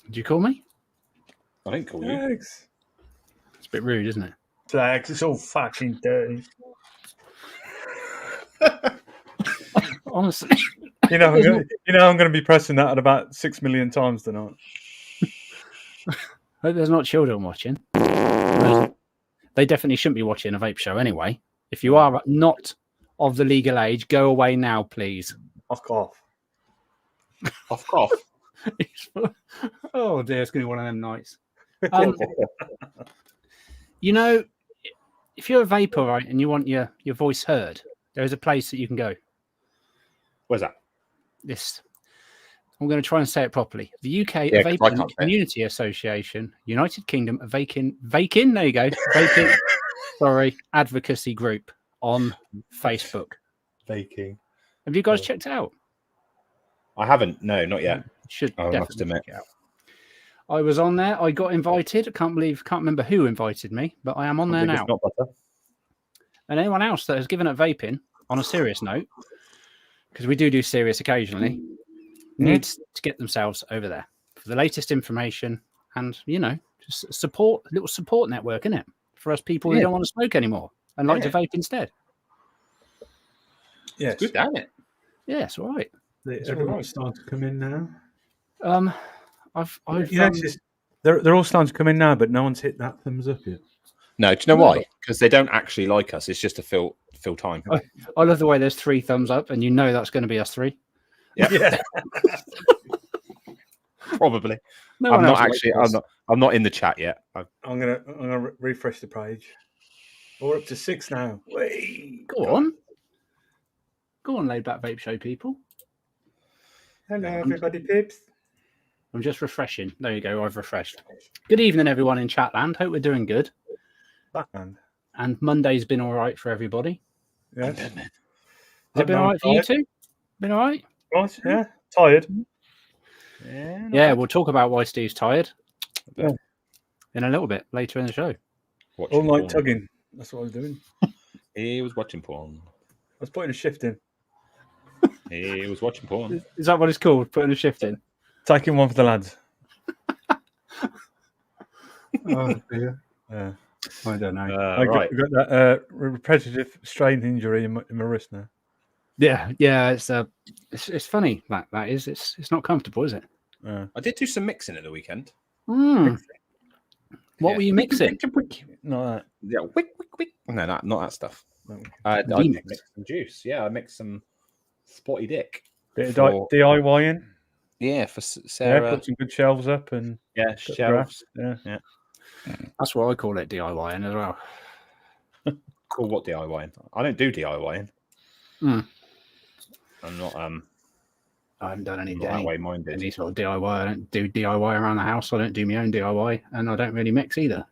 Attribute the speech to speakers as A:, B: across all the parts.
A: Did you call me?
B: I didn't call you.
C: Thanks.
A: It's a bit rude, isn't it?
C: Flags, it's all fucking dirty.
A: Honestly.
C: I'm going to be pressing that at about 6 million times tonight.
A: Hope there's not children watching. They definitely shouldn't be watching a vape show anyway. If you are not of the legal age, go away now, please.
C: Fuck off.
B: Fuck off.
A: Oh dear, it's going to be one of them nights. You know, if you're a vapor, right, and you want your voice heard, there is a place that you can go.
B: Where's that?
A: I'm going to try and say it properly. The UK Vaping Community Association, United Kingdom Vaping, there you go. Vaping, advocacy group on Facebook.
C: Baking.
A: Have you guys checked it out?
B: I haven't. No, not yet.
A: Should
B: I must
A: definitely
B: admit.
A: check it out. I was on there. I got invited. I can't remember who invited me, but I am on there now.
B: Not butter.
A: And anyone else that has given up vaping on a serious note, because we do serious occasionally, needs to get themselves over there for the latest information and, just a little support network, isn't it? For us people who don't want to smoke anymore and like to vape instead.
C: Yes.
B: It's good, damn it.
A: Yeah, it's all right.
C: Everyone's starting to come in now.
A: I've
C: they're all starting to come in now, but no one's hit that thumbs up yet.
B: No, do you know why? Because they don't actually like us. It's just to fill time.
A: I love the way there's 3 thumbs up, and that's going to be us 3.
B: Yeah. Probably.
A: No
B: I'm not actually. I'm not in the chat yet.
C: I'm gonna refresh the page. We're up to 6 now.
A: Go on, Laid Back Vape Show people.
C: Hello, everybody, pips.
A: I'm just refreshing. There you go. I've refreshed. Good evening, everyone in Chatland. Hope we're doing good.
C: Backhand.
A: And Monday's been all right for everybody.
C: Yeah.
A: Has it been all right for you too? Been all right?
C: Right, yeah. Tired.
A: Yeah, we'll talk about why Steve's tired in a little bit later in the show.
C: All night tugging. That's what I was doing.
B: He was watching porn.
C: I was putting a shift in.
B: He was watching porn.
A: Is that what it's called? Putting a shift in?
C: Taking one for the lads.
A: Oh, dear.
C: Yeah.
A: I don't know.
C: I got that repetitive strain injury in my wrist now.
A: Yeah. It's funny. That is. It's not comfortable, is it?
B: I did do some mixing at the weekend.
A: What were you mixing?
C: Not that.
B: Yeah, wick. No, not that stuff. I mixed some juice. Yeah, I mixed some spotty dick.
C: Bit of DIYing.
B: Yeah, for Sarah.
C: Yeah, put some good shelves up and
B: shelves.
C: Yeah.
A: That's what I call it, DIYing as well.
B: Cool. What DIYing? I don't do DIYing. I'm not.
A: I haven't done any
B: that way minded.
A: Any sort of DIY. I don't do DIY around the house. I don't do my own DIY, and I don't really mix either.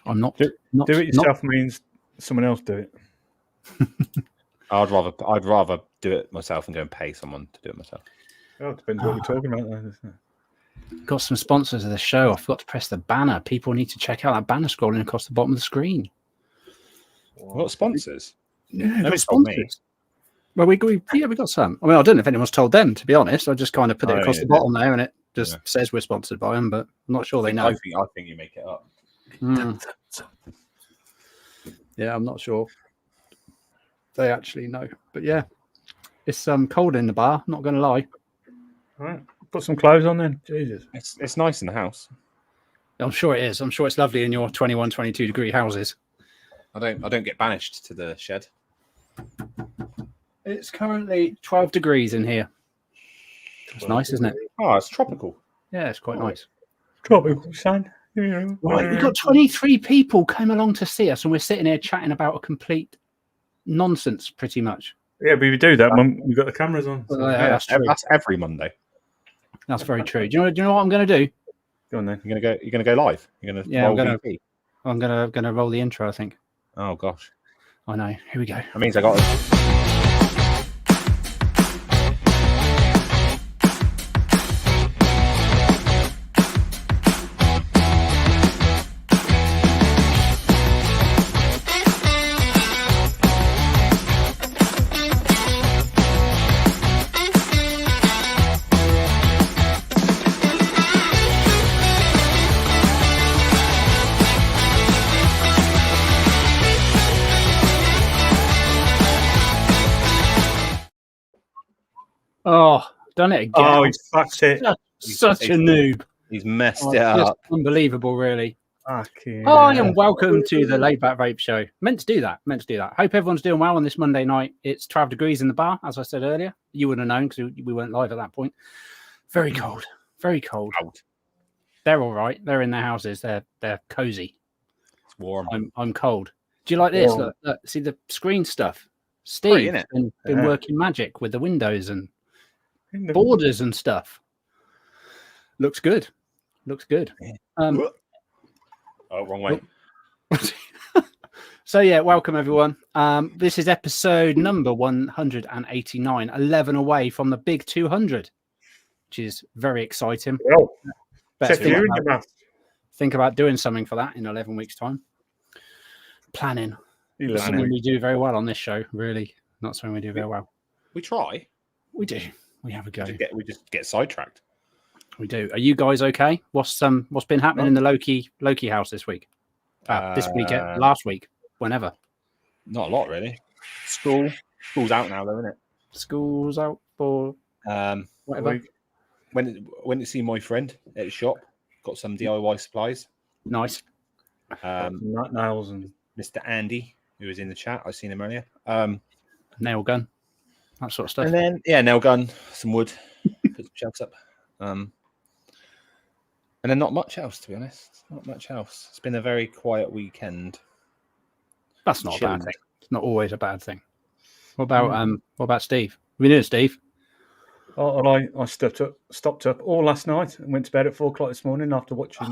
A: I'm not.
C: Do it yourself means someone else do it.
B: I'd rather do it myself and go and pay someone to do it myself.
C: Oh, it depends what we're talking about, then, isn't it?
A: Got some sponsors of the show. I forgot to press the banner. People need to check out that banner scrolling across the bottom of the screen.
B: What sponsors?
A: Yeah,
B: nobody's told me.
A: Well, we got some. I mean, I don't know if anyone's told them, to be honest. I just kind of put it across the bottom there, and it just says we're sponsored by them, but I'm not sure they know.
B: I think you make it up.
A: Yeah, I'm not sure they actually know, but yeah, it's cold in the bar. Not going to lie.
C: All right, put some clothes on then. Jesus,
B: it's nice in the house.
A: I'm sure it is. I'm sure it's lovely in your 21, 22 degree houses.
B: I don't get banished to the shed.
A: It's currently 12 degrees in here. It's nice, isn't it?
B: Oh, it's tropical.
A: Yeah, it's quite nice.
C: Tropical sun.
A: Right, we've got 23 people came along to see us, and we're sitting here chatting about a complete nonsense, pretty much.
C: Yeah, but we do that when we've got the cameras on. So.
A: That's true.
B: That's every Monday.
A: That's very true. Do you know what I'm going to do?
C: Go on then.
B: You're gonna go live. You're gonna
A: I'm gonna roll the intro, I think.
B: Oh gosh.
A: I know. Here we go.
B: That means I got.
A: Done it again.
C: Oh, he's fucked it.
A: Such a noob.
B: He's messed
A: Oh,
B: it
A: it's just
B: up.
A: unbelievable, really.
C: Fucking
A: Hi,
C: hell.
A: and welcome to the Laid Back Vape Show. Meant to do that. Hope everyone's doing well on this Monday night. It's 12 degrees in the bar, as I said earlier. You wouldn't have known because we weren't live at that point. Very cold. Very cold. They're all right. They're in their houses. They're cozy.
B: It's warm.
A: I'm cold. Do you like this?
C: Warm.
A: Look, see the screen stuff.
B: Pretty,
A: Steve's
B: innit?
A: been
C: Yeah.
A: working magic with the windows and borders and stuff. Looks good.
B: Oh, wrong way.
A: So yeah, welcome everyone. This is episode number 189, 11 away from the big 200, which is very exciting.
C: Well,
A: Better
C: check your math.
A: think about doing something for that in 11 weeks' time. Planning. Something we do very well on this show, really. Not something we do very well.
B: We try.
A: We do. We have a go.
B: We just get sidetracked.
A: We do. Are you guys okay? What's been happening in the Loki house this week? This weekend, last week, whenever.
B: Not a lot, really. School's out now, though, isn't it?
A: School's out for whatever.
B: Went to see my friend at his shop. Got some DIY supplies.
A: Nice.
C: Nut nails and
B: Mr. Andy, who was in the chat. I seen him earlier.
A: Nail gun, that sort of stuff.
B: And then, nail gun, some wood, put some shelves up. And then not much else, to be honest. Not much else. It's been a very quiet weekend.
A: That's not a
B: Chilling.
A: bad thing. It's not always a bad thing. What about Steve? We knew Steve.
C: I stopped up all last night and went to bed at 4 o'clock this morning after watching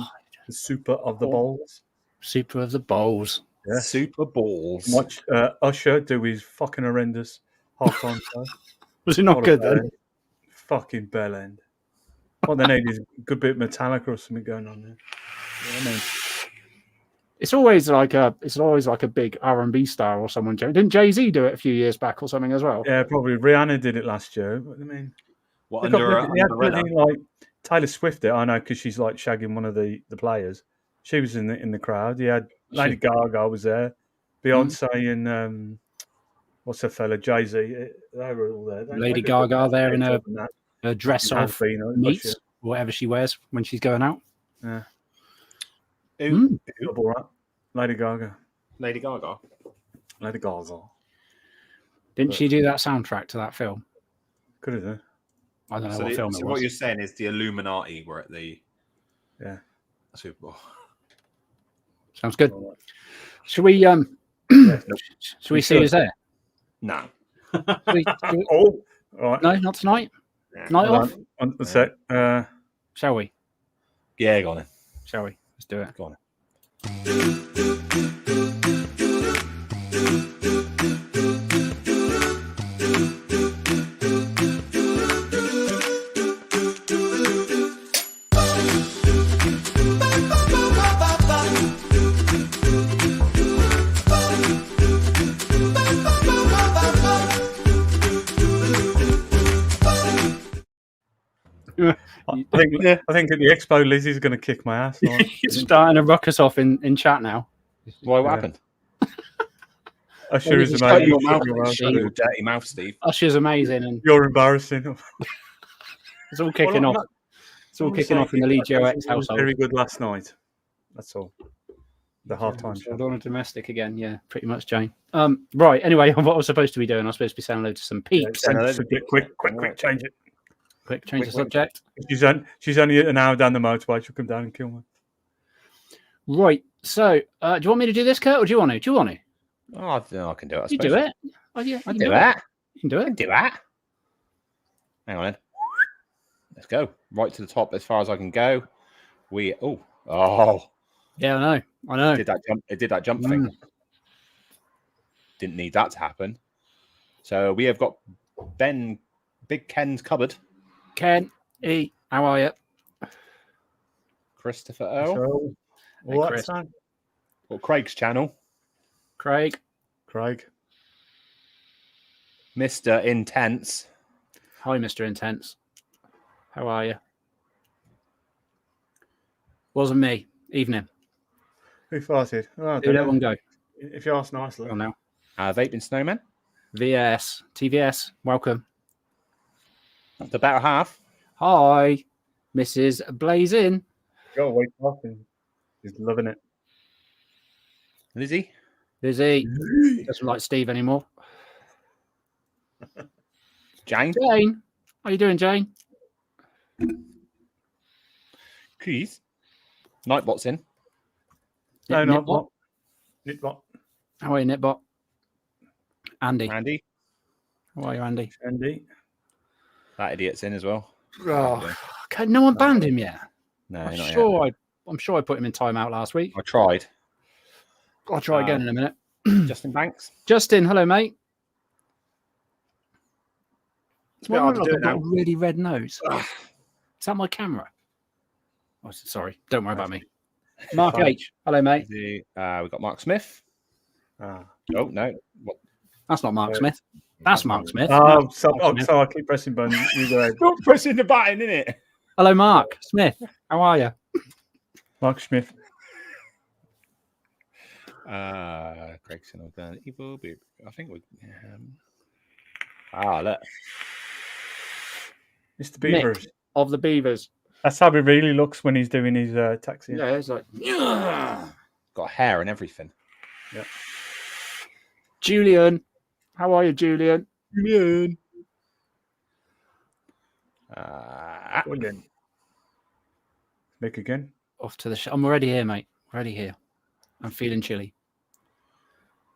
C: the Super of the Bowls.
A: Super of the Bowls.
C: Yeah.
B: Super Balls.
C: Watched Usher do his fucking horrendous halftime show.
A: Was it not
C: What a
A: good
C: bell
A: then?
C: end. Fucking bell end. What they need is a good bit of Metallica or something going on there. You know what I mean?
A: It's always like a big R&B star or someone. Didn't Jay-Z do it a few years back or something as well?
C: Yeah, probably Rihanna did it last year. But I mean,
B: What,
C: they got
B: under
C: bloody- they had
B: umbrella?
C: bloody, like Taylor Swift. I know because she's like shagging one of the players. She was in the crowd. You had Lady Gaga was there, Beyonce and what's her fella Jay-Z. They were all there.
A: Lady Gaga there in her dress off
C: Albino,
A: meets, whatever she wears when she's going out.
C: Yeah.
B: Who?
C: Double wrap. Lady Gaga.
B: Lady Gaga.
C: Lady Gaga.
A: Didn't she do that soundtrack to that film?
C: Could have done.
A: I don't know
B: So,
A: what film it
B: what
A: was.
B: you're saying is the Illuminati were at the Super Bowl.
A: Sounds good. Should we should we see who's there?
B: No.
A: Should we-
C: Oh, all right.
A: no, not tonight. Night
C: Hold
A: off.
C: on a sec.
A: Shall we?
B: Yeah, go on then.
A: Shall we? Let's do it.
B: Go on.
C: I think at the expo, Lizzie's going to kick my ass.
A: It's starting to ruck us off in chat now.
B: Why? What happened?
C: Usher is
B: Shut
C: amazing.
B: your mouth,
A: Steve.
B: shut your dirty mouth, Steve.
A: Usher's amazing, and
C: You're embarrassing.
A: it's all kicking off. It's all kicking off in the Legio X
C: It was
A: household.
C: very good last night. That's all. The halftime
A: So
C: show.
A: on a domestic again, yeah, pretty much, Jane. Right. Anyway, what I was supposed to be doing, I was supposed to be saying hello to some peeps.
C: Quick, change it.
A: Quick, change the subject.
C: She's only an hour down the motorway. She'll come down and kill me.
A: Right. So, do you want me to do this, Kurt, or do you want to? Do you want to?
B: Oh, I can do it. I
A: You do it. Oh, yeah,
B: I do that.
A: You can do it.
B: Do that. Hang on then. Let's go. Right to the top as far as I can go.
A: Yeah, I know.
B: It did that jump thing. Didn't need that to happen. So we have got Big Ken's cupboard.
A: Ken E, how are you?
B: Christopher O.
C: So,
A: Hey,
C: all
A: Chris.
C: that time.
B: Or Craig's channel.
A: Craig.
B: Mr. Intense.
A: Hi, Mr. Intense. How are you? Wasn't me. Evening.
C: Who farted? Oh,
A: Do that one go.
C: If you ask nicely.
A: Go on now.
B: Vaping Snowman.
A: VS. TVS. Welcome.
B: The better half.
A: Hi, Mrs. Blazin.
C: Go wake up and he's loving it.
B: Lizzie.
A: Lizzie doesn't like Steve anymore.
B: Jane.
A: Jane, how you doing, Jane?
B: Keith. Nightbot's in.
C: No, not
A: Nitbot.
C: what. Nitbot.
A: How are you, Nitbot? Andy.
B: Randy.
A: How are you, Andy?
C: Andy.
B: That idiot's in as well.
A: Oh, okay, no one banned him yet.
B: No,
A: I'm
B: not
A: sure.
B: yet.
A: I'm sure I put him in timeout last week.
B: I tried.
A: I'll try again in a minute.
B: Justin Banks.
A: Justin, hello, mate.
B: It's a bit hard to do it
A: I've got
B: now.
A: a really red nose. Is that my camera? Oh, sorry. Don't worry about me. Mark H. Hello, mate.
B: We've got Mark Smith.
C: Ah.
B: Oh, no. What?
A: That's not Mark Smith. That's Mark Smith.
C: Oh,
A: That's
C: so,
A: Mark Smith.
C: I keep pressing button. You go ahead.
B: Not pressing the button, innit?
A: Hello, Mark Smith. How are you?
C: Mark Smith.
B: Gregson have done evil. I think we. Look.
C: Mr. Beavers.
A: Of the Beavers.
C: That's how he really looks when he's doing his taxi.
A: Yeah, it's like.
B: Got hair and everything.
C: Yeah.
A: Julian. How are you, Julian?
B: Julian.
C: Brilliant. Nick again.
A: Off to the show. I'm already here, mate. Already here. I'm feeling chilly.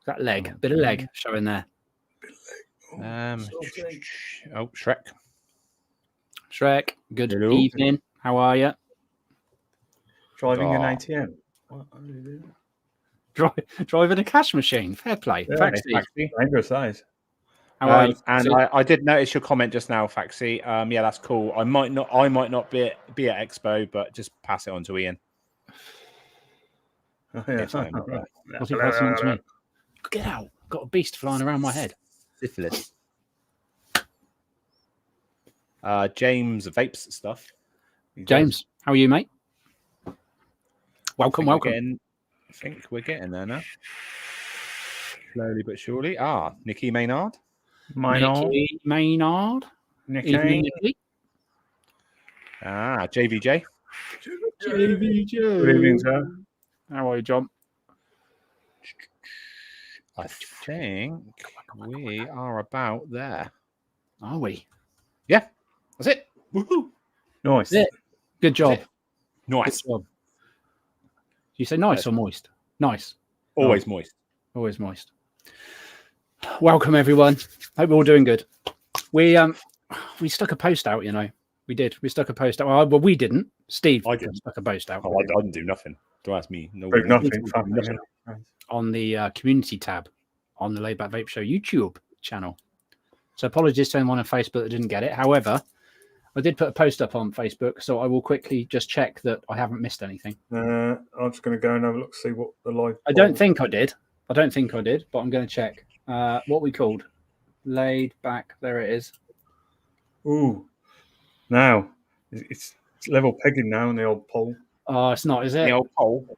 A: That leg, bit of leg showing there.
B: Shrek.
A: Shrek, good
B: Hello.
A: evening. How are you?
C: Driving an ATM. What are you doing?
A: Driving a cash machine. Fair play.
C: Yeah,
A: Faxi,
C: Dangerous size.
A: how are you?
B: And I did notice your comment just now, Faxi. Yeah, that's cool. I might not be at Expo, but just pass it on to Ian.
C: Oh, yeah.
B: If I'm not there.
A: What's he passing on to me? Get out. Got a beast flying around my head.
B: Syphilis. James vapes stuff.
A: James, how are you, mate? Welcome.
B: I think we're getting there now. Slowly but surely. Nikki Maynard.
A: Nicky Maynard. Evening, Nicky.
B: JVJ.
A: JVJ.
C: Good evening, sir.
A: How are you, John?
B: I think we are about there.
A: Are we?
B: Yeah, that's it. Woohoo!
C: Nice.
A: That's it. Good job.
B: Nice.
A: Good job. You say nice or moist? Nice.
B: Always moist.
A: Always moist. Welcome, everyone. Hope we're all doing good. We stuck a post out, you know. We did. We stuck a post out. Well, we didn't. Steve
B: I didn't.
A: stuck a post out
B: Oh, I didn't do nothing. Don't ask me. No,
C: Nothing.
A: on the community tab on the Laid Back Vape Show YouTube channel. So apologies to anyone on Facebook that didn't get it. However, I did put a post up on Facebook, so I will quickly just check that I haven't missed anything.
C: I'm just going to go and have a look, see what the live.
A: I don't think I did, but I'm going to check. What we called Laid Back. There it is.
C: Ooh. Now, it's level pegging now on the old pole.
A: Oh, it's not, is it?
B: The old pole.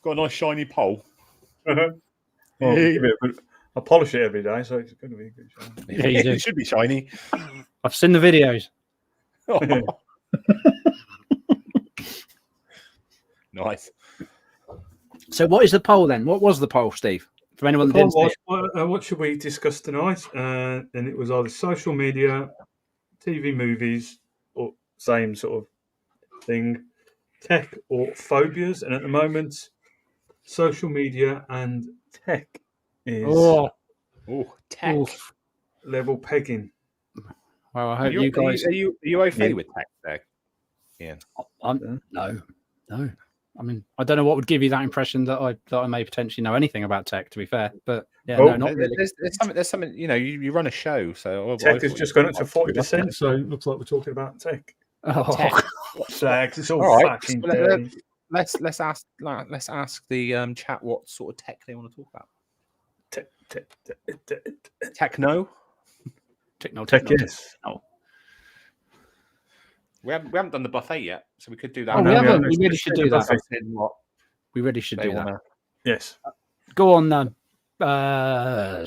B: Got a nice shiny pole.
C: Well, I polish it every day, so it's going to be a good show.
A: Yeah, you do.
B: It should be shiny.
A: I've seen the videos.
B: Nice.
A: So what is the poll then? What was the poll, Steve? For anyone that didn't see it.
C: What should we discuss tonight? And it was either social media, TV, movies, or same sort of thing, tech or phobias. And at the moment, social media and tech is
B: Tech.
A: Oof.
C: level pegging.
A: Well, I hope you guys.
B: Are you okay with tech there, Ian?
A: No. I mean, I don't know what would give you that impression that I may potentially know anything about tech. To be fair, but yeah, no, not really.
B: There's something. You know, you run a show, so
C: Tech has just gone up to 40%, so it looks like we're talking about tech.
A: Oh,
B: Tech.
C: Tech, it's all
B: right.
C: fucking
B: Well,
C: dirty.
B: Let's ask the chat what sort of tech they want to talk about. Techno.
C: Tech, yes.
B: We haven't done the buffet yet, so we could do that.
A: Oh,
C: no,
A: we
C: we
A: haven't.
C: haven't.
A: We really should do that.
B: What
A: We really should
B: they
A: do that.
B: wanna-
C: Yes.
A: Go on,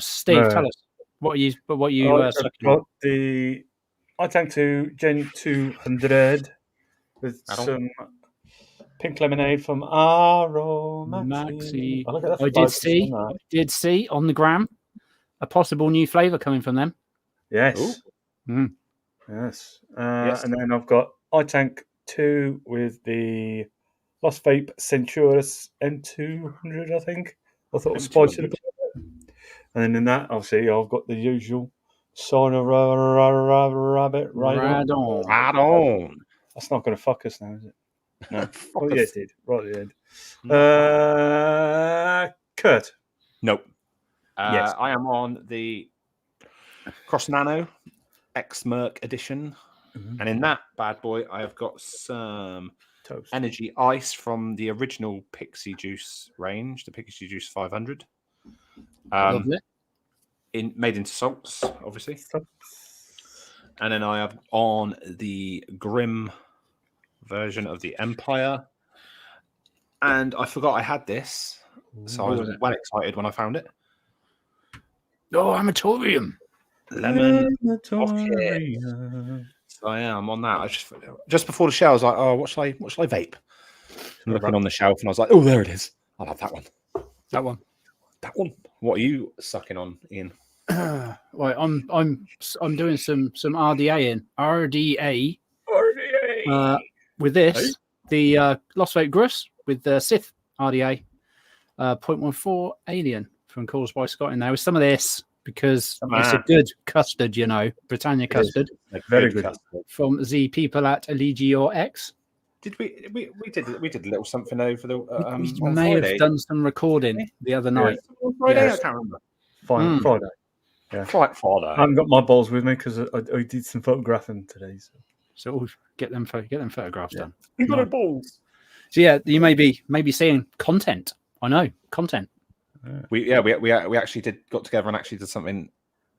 A: Steve.
C: No.
A: Tell us what you
C: I've
A: sucking
C: got the tank 2 Gen 200 with
B: Add on.
C: some pink lemonade from Aro
A: Maxi.
C: Oh, look at that
A: I
C: focus on that.
A: did see on the gram a possible new flavour coming from them.
C: Yes.
A: Mm.
C: Yes.
B: Yes.
C: And then I've got iTank 2 with the Lost Vape Centurus M200, I think. I thought it was spicy.
B: M200.
C: And then in that, obviously, I've got the usual Sona Rabbit Radon.
B: Add on.
C: That's not going to fuck us now, is it? No.
B: Fuck
C: Oh, yeah,
B: us.
C: it did. Right at the end.
B: Not
C: Kurt.
B: Nope.
C: Yes.
B: I am on the Cross Nano X Merc edition. And in that bad boy, I have got some
C: Toast.
B: energy ice from the original Pixie Juice range, the Pixie Juice 500.
A: Lovely.
B: Made into salts, obviously. And then I have on the Grim version of the Empire. And I forgot I had this. So I was well excited when I found it.
A: Oh, amatorium.
B: Lemon. So I am on that. I just before the show, I was like, oh, what shall I vape? I'm looking on the shelf and I was like, oh, there it is. I'll have that one.
A: That one.
B: That one. What are you sucking on, Ian?
A: Right, I'm doing some RDA in RDA with this the Lost Vape Grus with the Sith RDA 0.14 Alien from Calls by Scott in there with some of this because it's a good custard, you know, Britannia custard.
C: Very good
B: custard.
A: From the people at Allegio X.
B: Did we did a little something over the
A: we may
B: Friday.
A: have done some recording the other night.
B: On Friday,
A: Yes.
B: I can't remember.
C: Friday. Yeah.
B: Friday.
C: I haven't got my balls with me because I did some photographing today. So
A: we'll get them photographs done.
B: You got no balls.
A: So yeah, you may be seeing content. I know content.
B: We actually got together and actually did something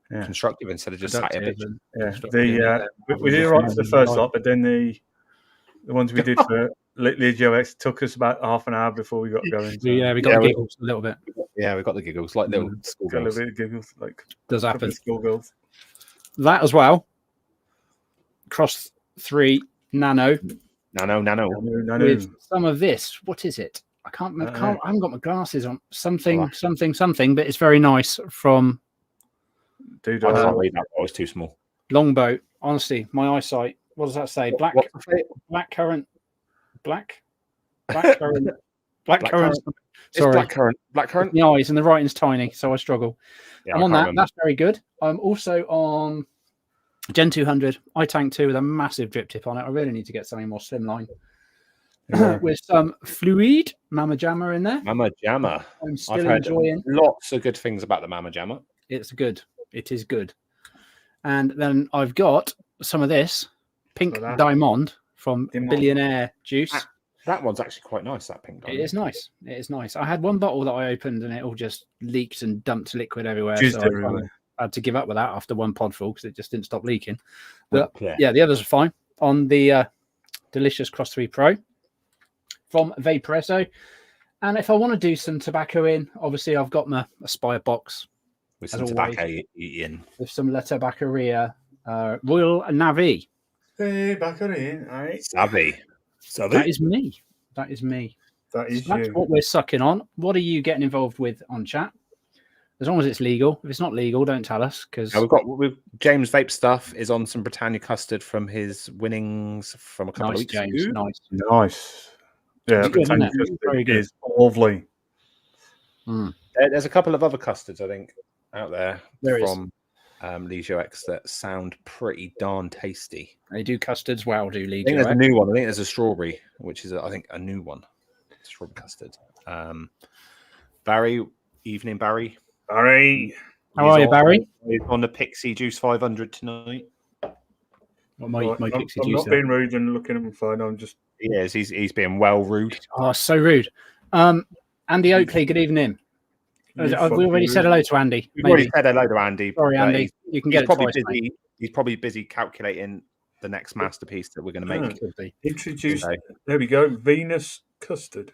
B: constructive instead of just sat here.
C: We did right for the first lot, but then the ones we did for Legio X took us about half an hour before we got going. So.
A: Yeah, we got the giggles a little bit.
B: Yeah, we got the giggles, like little schoolgirls.
C: Got a little bit of giggles, like
A: does happen.
C: Schoolgirls.
A: That as well. Cross 3 Nano.
B: Nano.
A: With some of this. What is it? I haven't got my glasses on. Something, but it's very nice from.
B: Dude, I can't read that. Oh, it's too small.
A: Longboat. Honestly, my eyesight. What does that say? Black currant. Sorry,
B: black currant.
A: The eyes and the writing's tiny, so I struggle.
B: Yeah,
A: I'm on that. That's very good. I'm also on Gen 200 iTank 2 with a massive drip tip on it. I really need to get something more slimline. With some fluid Mama Jamma in there.
B: Mama Jamma.
A: I'm still enjoying.
B: Lots of good things about the Mama Jamma.
A: It's good. It is good. And then I've got some of this pink diamond from Billionaire Juice.
B: That one's actually quite nice, that pink diamond.
A: It is nice. It is nice. I had one bottle that I opened and it all just leaked and dumped liquid everywhere. So I had to give up with that after one pod full because it just didn't stop leaking. But yeah, the others are fine. On the Delicious Cross 3 Pro from Vaporesso. And if I want to do some tobacco in, obviously I've got my Aspire box.
B: With some tobacco in.
A: With some La Tabaccaria Royal Navy.
C: Hey, back on in.
B: Savvy.
A: That is me. That's what we're sucking on. What are you getting involved with on chat? As long as it's legal. If it's not legal, don't tell us. Because
B: we've James Vape stuff is on some Britannia custard from his winnings from a couple of weeks ago.
C: Nice. Yeah, Britannia custard is lovely.
B: There's a couple of other custards, I think, out there from Legio X that sound pretty darn tasty.
A: They do custards well, do Legio
B: I think there's a new one. I think there's a strawberry, which is, I think, a new one. Strawberry custard. Barry, evening, Barry.
C: Barry.
A: How are you, Barry?
B: He's on the Pixie Juice 500 tonight.
A: My Pixie
C: I'm
A: Juice.
C: not being rude and looking at him fine. I'm just.
B: He is. He's being well rude.
A: Oh, so rude. Andy Oakley, good evening. Have we already said hello to Andy?
B: We've already said hello to Andy.
A: Sorry, Andy. You can get it twice.
B: He's probably busy calculating the next masterpiece that we're going to make.
C: Introduce. There we go. Venus custard.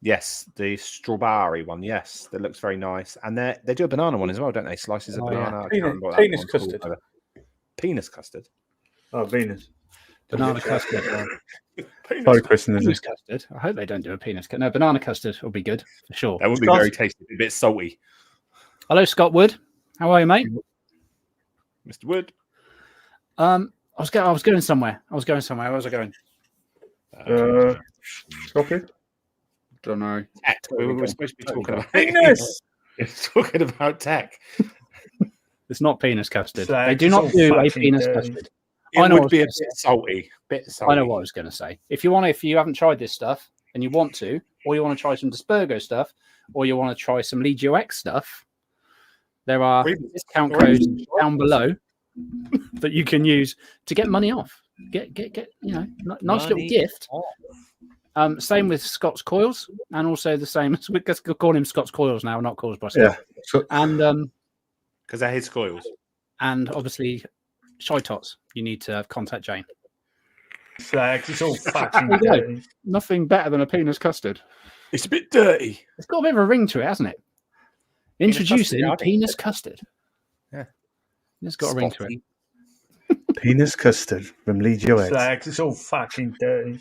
B: Yes, the strawberry one. Yes, that looks very nice. And they do a banana one as well, don't they? Slices of banana.
C: Penis custard.
B: Penis custard.
C: Oh, Venus.
A: Banana custard.
C: Sorry, Kristen.
A: Penis custard. I hope they don't do a penis custard. No, banana custard will be good for sure.
B: That would be very tasty. A bit salty.
A: Hello, Scott Wood. How are you, mate?
B: Mr. Wood.
A: I was going somewhere. Where was I going?
C: Scotland?
A: Don't know.
B: Tech. We were supposed to be talking about
C: Penis.
B: It's talking about tech.
A: It's not penis custard.
C: Like,
A: they do not do a penis custard.
B: It
A: I know
B: would be a bit salty.
A: I know what I was going to say. If you haven't tried this stuff and you want to, or you want to try some Dispergo stuff, or you want to try some Legio X stuff, there are discount codes down below that you can use to get money off. Get nice
B: Money
A: little gift. Same with Scott's Coils, and also the same. We call him Scott's Coils now, not Coils by Scott.
C: Yeah.
A: And
B: because they're his coils.
A: And obviously, Shy Tots. You need to contact Jane.
C: It's all fucking dirty.
A: Nothing better than a penis custard.
B: It's a bit dirty.
A: It's got a bit of a ring to it, hasn't it? Introducing penis custard.
B: Yeah.
A: It's got a ring to it.
C: Penis custard from Legio
D: X. It's all fucking dirty.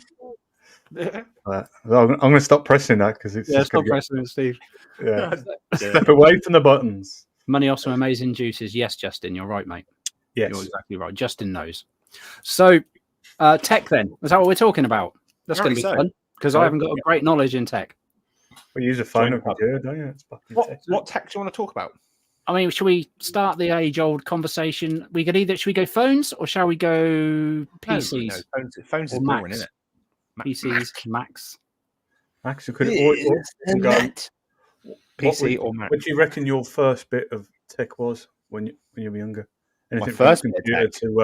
C: I'm going to stop pressing that because it's
A: stop pressing it, Steve.
C: Yeah. Step away from the buttons.
A: Money off some amazing juices. Yes, Justin, you're right, mate.
C: Yes,
A: you're exactly right. Justin knows. So, tech then. Is that what we're talking about? That's going to be fun because I haven't got a great knowledge in tech.
C: We use a phone up here, don't you?
B: What tech do you want to talk about?
A: I mean, should we start the age-old conversation? Should we go phones or shall we go PCs?
B: No. Phones is boring, isn't it?
A: PCs, Macs.
C: Macs, you could go
B: PC or Mac.
C: What do you reckon your first bit of tech was when you were younger? Anything
B: My first
C: from computer to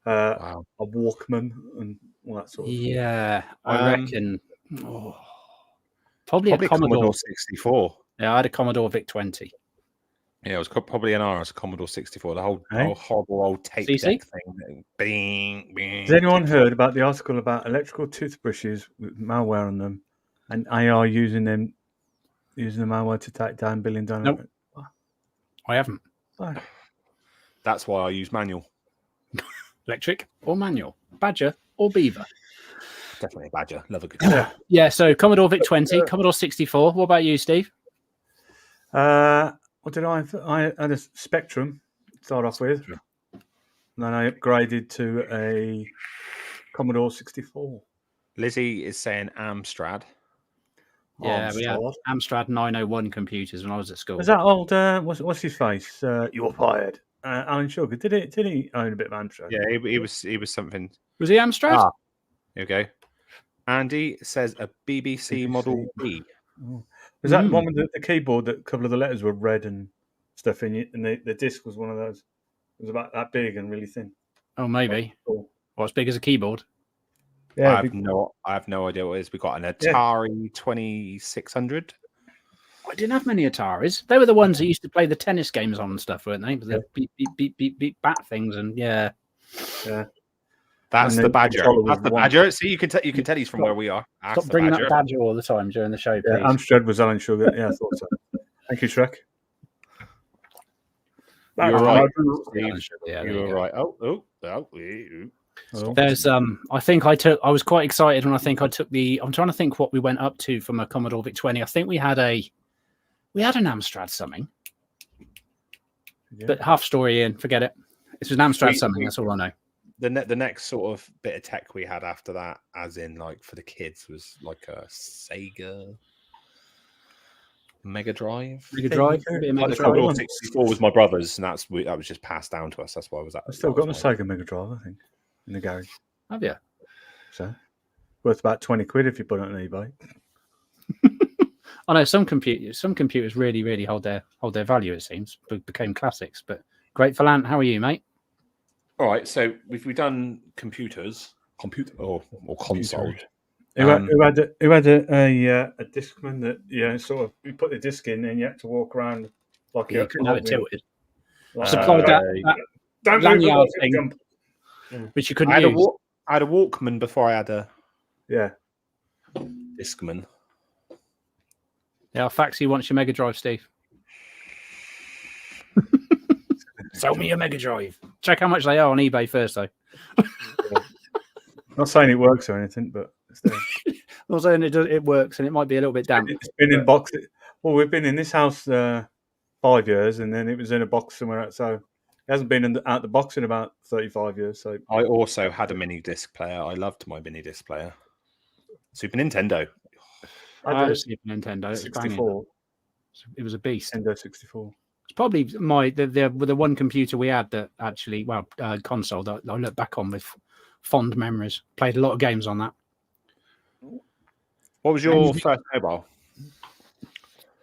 C: a Walkman and all that sort of stuff?
A: Yeah, I reckon probably a Commodore
B: 64.
A: Yeah, I had a Commodore VIC-20.
B: Yeah, it was probably an RS, a Commodore 64. The whole horrible old tape deck thing. Bing, bing.
C: Has anyone heard about the article about electrical toothbrushes with malware on them and AR using the malware to take down billion dollars?
A: Nope. I haven't.
C: Oh.
B: That's why I use manual.
A: Electric or manual? Badger or Beaver?
B: Definitely a Badger. Love a good
A: Yeah, so Commodore VIC-20, Commodore 64. What about you, Steve?
C: What did I have? I had a Spectrum to start off with. And then I upgraded to a Commodore 64.
B: Lizzie is saying Amstrad.
A: Yeah, we had Amstrad 901 computers when I was at school.
C: Was that old? What's his face? You're fired. Alan Sugar. Did he own a bit of Amstrad?
B: Yeah, he was something.
A: Was he Amstrad?
B: Here we go. Andy says a BBC Model B.
C: Oh. Was that one with the keyboard that a couple of the letters were red and stuff in it, and the disc was one of those? It was about that big and really thin.
A: Oh, maybe. Cool. Well, as big as a keyboard.
C: Yeah,
B: I have no idea what it is. We got an Atari 2600.
A: I didn't have many Ataris. They were the ones that used to play the tennis games on and stuff, weren't they? The beep beep beep beep beep bat things, and yeah.
B: That's the Badger. That's the Badger. See, you can tell he's from where we are.
A: Stop bringing up Badger all the time during the show, please.
C: Amstrad was Alan Sugar. Yeah, I thought so. Thank you, Shrek.
B: You're right.
A: You're
B: right. Oh.
A: There's I think I was quite excited when I took I'm trying to think what we went up to from a Commodore VIC-20. I think we had an Amstrad something. But half story in, forget it. It was an Amstrad something, that's all I know.
B: The next sort of bit of tech we had after that, as in like for the kids, was like a Sega Mega Drive.
A: Like the
B: Commodore 64 was my brother's, and that was just passed down to us. That's why I was at.
C: I've still got a Sega Mega Drive, I think, in the garage.
A: Have you?
C: So worth about 20 quid if you put it on eBay.
A: I know some computers really, really hold their value. It seems became classics. But great for Lant. How are you, mate?
B: All right, so we've done computers, or console.
C: Who had a Discman that sort of you put the disc in and you had to walk around like
A: you couldn't have it tilted.
C: Supplied
A: that lanyard thing, which you couldn't use.
B: I had a Walkman before I had a Discman.
A: Yeah, I'll fax you once your Mega Drive, Steve. Sell me your Mega Drive. Check how much they are on eBay first, though.
C: Not saying it works or anything, but still.
A: I'm saying it works, and it might be a little bit damp.
C: It's been in box. Well, we've been in this house 5 years, and then it was in a box somewhere else. So it hasn't been out the box in about 35 years. So
B: I also had a mini disc player. I loved my mini disc player. Super Nintendo.
A: I had a Super Nintendo. It was
C: 64.
A: banging. It was a beast.
C: Nintendo 64.
A: It's probably the one computer we had that actually, console that I look back on with fond memories. Played a lot of games on that.
B: What was your first mobile?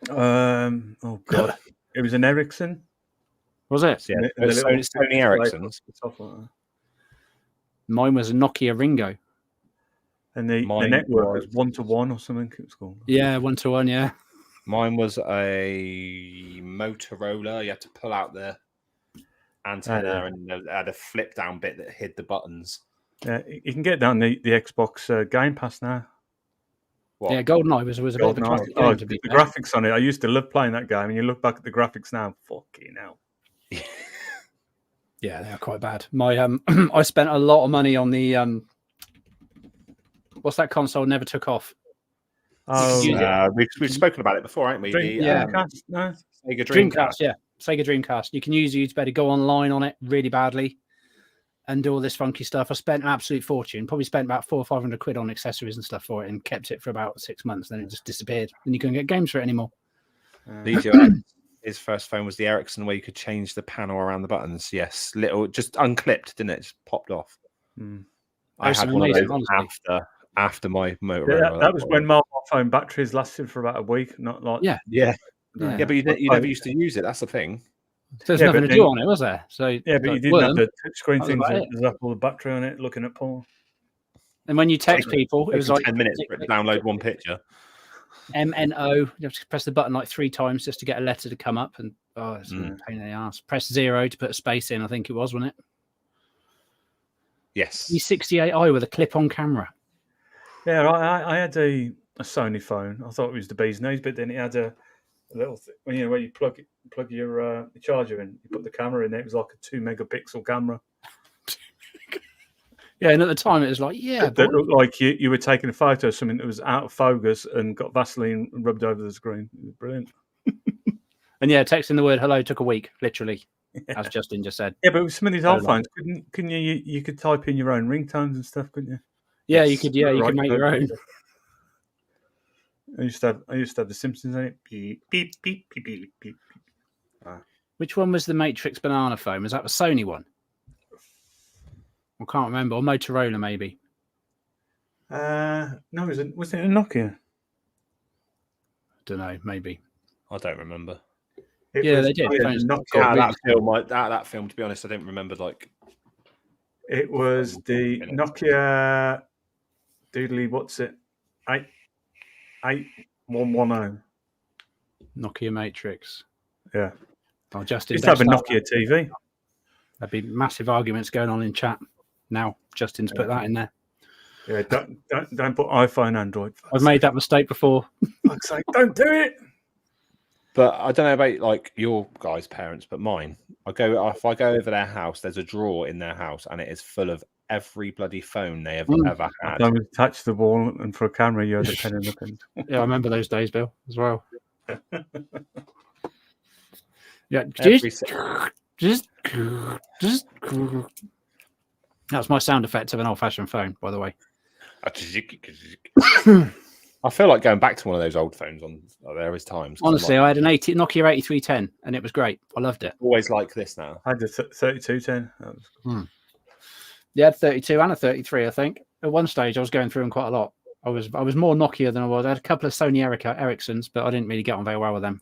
C: Oh god, it was an Ericsson.
A: Was it?
B: Yeah, Sony Ericsson's.
A: Mine was a Nokia Ringo.
C: And the network was 1-to-1 or something. It was called.
A: Yeah, 1-to-1. Yeah.
B: Mine was a Motorola. You had to pull out the antenna and it had a flip down bit that hid the buttons.
C: Yeah, you can get down the Xbox Game Pass now.
A: What? Yeah, GoldenEye was a bit of a classic game to be
C: the graphics on it. I used to love playing that game, and you look back at the graphics now, fucking hell.
A: Yeah, they are quite bad. My I spent a lot of money on the what's that console never took off?
B: Oh, we've spoken about it before, haven't we?
C: Dreamcast, no?
B: Sega Dreamcast.
A: Yeah, Sega Dreamcast. You can use it better go online on it really badly and do all this funky stuff. I spent an absolute fortune. Probably spent about £400 or £500 on accessories and stuff for it, and kept it for about 6 months. Then it just disappeared, and you couldn't get games for it anymore.
B: His first phone was the Ericsson, where you could change the panel around the buttons. Yes, little, just unclipped, didn't it? Just popped off. I had one of those after my Motorola.
C: Yeah, that was when mobile phone batteries lasted for about a week. Not like
B: but you never used to use it. That's the thing.
A: So there's nothing to do on it, was there? So
C: yeah, but you didn't have the touchscreen things that was all the battery on it, looking at porn.
A: And when you text people, it was like
B: 10 minutes for it to download one picture.
A: MNO, you have to press the button like 3 times just to get a letter to come up, and it's a pain in the ass. Press 0 to put a space in, I think it was, wasn't it?
B: Yes.
A: E68i with a clip-on camera.
C: Yeah, I had a Sony phone. I thought it was the bee's knees, but then it had a little thing, where you plug your charger in, you put the camera in there. It was like a 2 megapixel camera.
A: Yeah, and at the time it was like,
C: that looked like you were taking a photo of something that was out of focus and got Vaseline rubbed over the screen. It was brilliant.
A: And yeah, texting the word hello took a week, literally, as Justin just said.
C: Yeah, but with some of these old phones, couldn't you could type in your own ringtones and stuff, couldn't you?
A: Yeah, you could. Yeah, you could make your own.
C: I used to have the Simpsons on it. Beep beep beep beep beep beep.
A: Which one was the Matrix banana phone? Was that the Sony one? I can't remember. Or Motorola, maybe.
C: No, was it a Nokia?
A: I don't know. Maybe.
B: I don't remember.
A: They did.
B: That film, to be honest, I don't remember. Like,
C: it was the Nokia Doodly. What's it? 8110.
A: Nokia Matrix.
C: Yeah.
A: Oh, Justin.
C: Just have a Nokia TV.
A: There'd be massive arguments going on in chat now. Justin's put that in there.
C: Yeah, don't put iPhone, Android.
A: I've made that mistake before.
C: Fuck's sake, don't do it.
B: But I don't know about like your guys' parents, but mine. If I go over their house, there's a drawer in their house, and it is full of every bloody phone they have ever had.
C: I attached the wall, and for a camera, you had a pen and a pen.
A: Yeah, I remember those days, Bill, as well. Yeah, just. That's my sound effect of an old-fashioned phone, by the way.
B: I feel like going back to one of those old phones on there is times.
A: Honestly, I had an Nokia 8310, and it was great. I loved it.
B: Always like this now.
C: I had the 3210.
A: Yeah, 32 and a 33, I think. At one stage, I was going through them quite a lot. I was more Nokia than I was. I had a couple of Sony Ericssons, but I didn't really get on very well with them.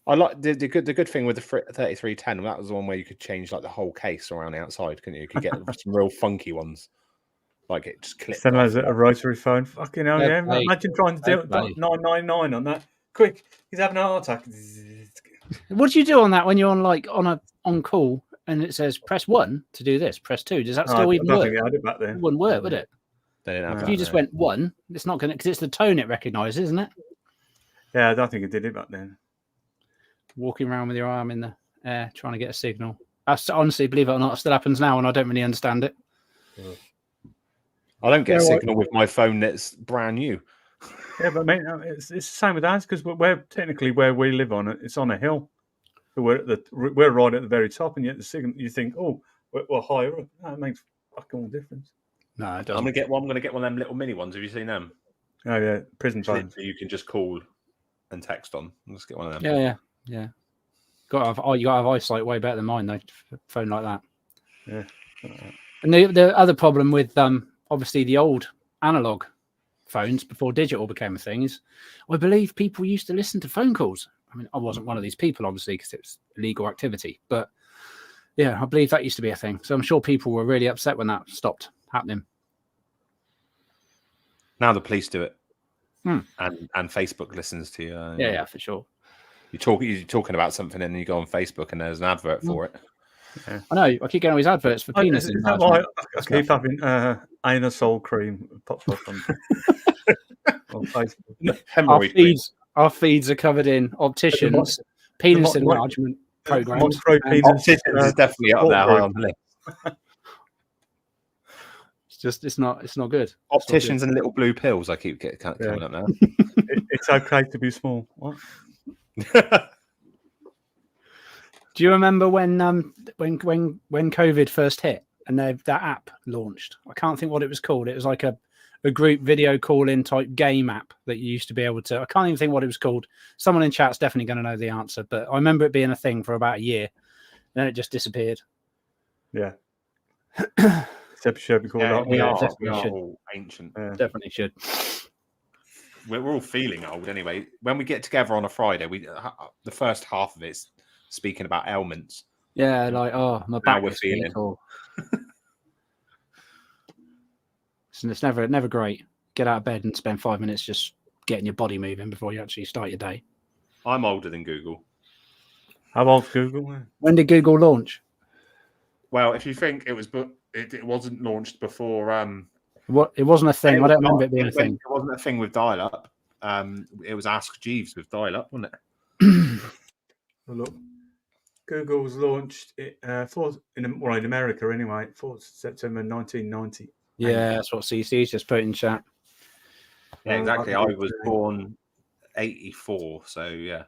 B: I like the good thing with the 3310. That was the one where you could change like the whole case around the outside, couldn't you? You could get some real funky ones. Like it just clipped.
C: Same as a rotary phone. Fucking hell, yeah. Imagine trying to do 999 on that. Quick, he's having a heart attack.
A: What do you do on that when you're on call and it says press 1 to do this, press 2? Does that still even work?
C: I had it back then.
A: It wouldn't work, would it?
B: They didn't have
A: if you just went 1, it's not going to, because it's the tone it recognises, isn't it?
C: Yeah, I don't think it did it back then.
A: Walking around with your arm in the trying to get a signal. Honestly, believe it or not, it still happens now, and I don't really understand it.
B: I don't get a signal with my phone that's brand new.
C: Yeah, but mate, it's the same with ours because we're technically where we live on. It's on a hill. So we're right at the very top, and yet the signal. You think, oh, we're higher up. That makes fucking all difference.
A: No, it doesn't.
B: I'm gonna get one of them little mini ones. Have you seen them?
C: Oh yeah, prison phones.
B: You can just call and text on. Let's get one of them.
A: Yeah. You got to have eyesight way better than mine though. Phone like that.
C: Yeah.
A: And the other problem with obviously the old analog phones before digital became a thing is, I believe people used to listen to phone calls. I mean, I wasn't one of these people, obviously, because it was illegal activity. But yeah, I believe that used to be a thing. So I'm sure people were really upset when that stopped happening.
B: Now the police do it, and Facebook listens to you.
A: Yeah, for sure.
B: You're talking about something, and you go on Facebook, and there's an advert for it.
A: Yeah. I know. I keep getting all these adverts for penis.
C: Is that why I keep having anusol cream pops up on Facebook?
A: Our feeds are covered in opticians, penis enlargement programs.
B: Opticians is definitely up there high on the list.
A: It's not good.
B: Opticians and little blue pills. I keep coming up now.
C: It's okay to be small. What?
A: Do you remember when COVID first hit and that app launched? I can't think what it was called. It was like a group video call-in type game app that you used to be able to. I can't even think what it was called. Someone in chat's definitely going to know the answer, but I remember it being a thing for about a year. Then it just disappeared.
C: Yeah. This episode should be called
B: we are all ancient.
A: Yeah. Definitely should.
B: We're all feeling old anyway. When we get together on a Friday, the first half of it's speaking about ailments.
A: Yeah, like my back was feeling. It's never great. Get out of bed and spend 5 minutes just getting your body moving before you actually start your day.
B: I'm older than Google.
C: How old's Google?
A: When did Google launch?
B: Well, if you think it was, it wasn't launched before.
A: It wasn't a thing. I don't remember it being a thing.
B: It wasn't a thing with dial-up. It was Ask Jeeves with dial-up, wasn't it?
C: Look, Google was launched in America anyway, 4th September 1990.
A: Yeah, that's what CC's just put in chat.
B: Yeah, exactly. I was born 84, so yeah.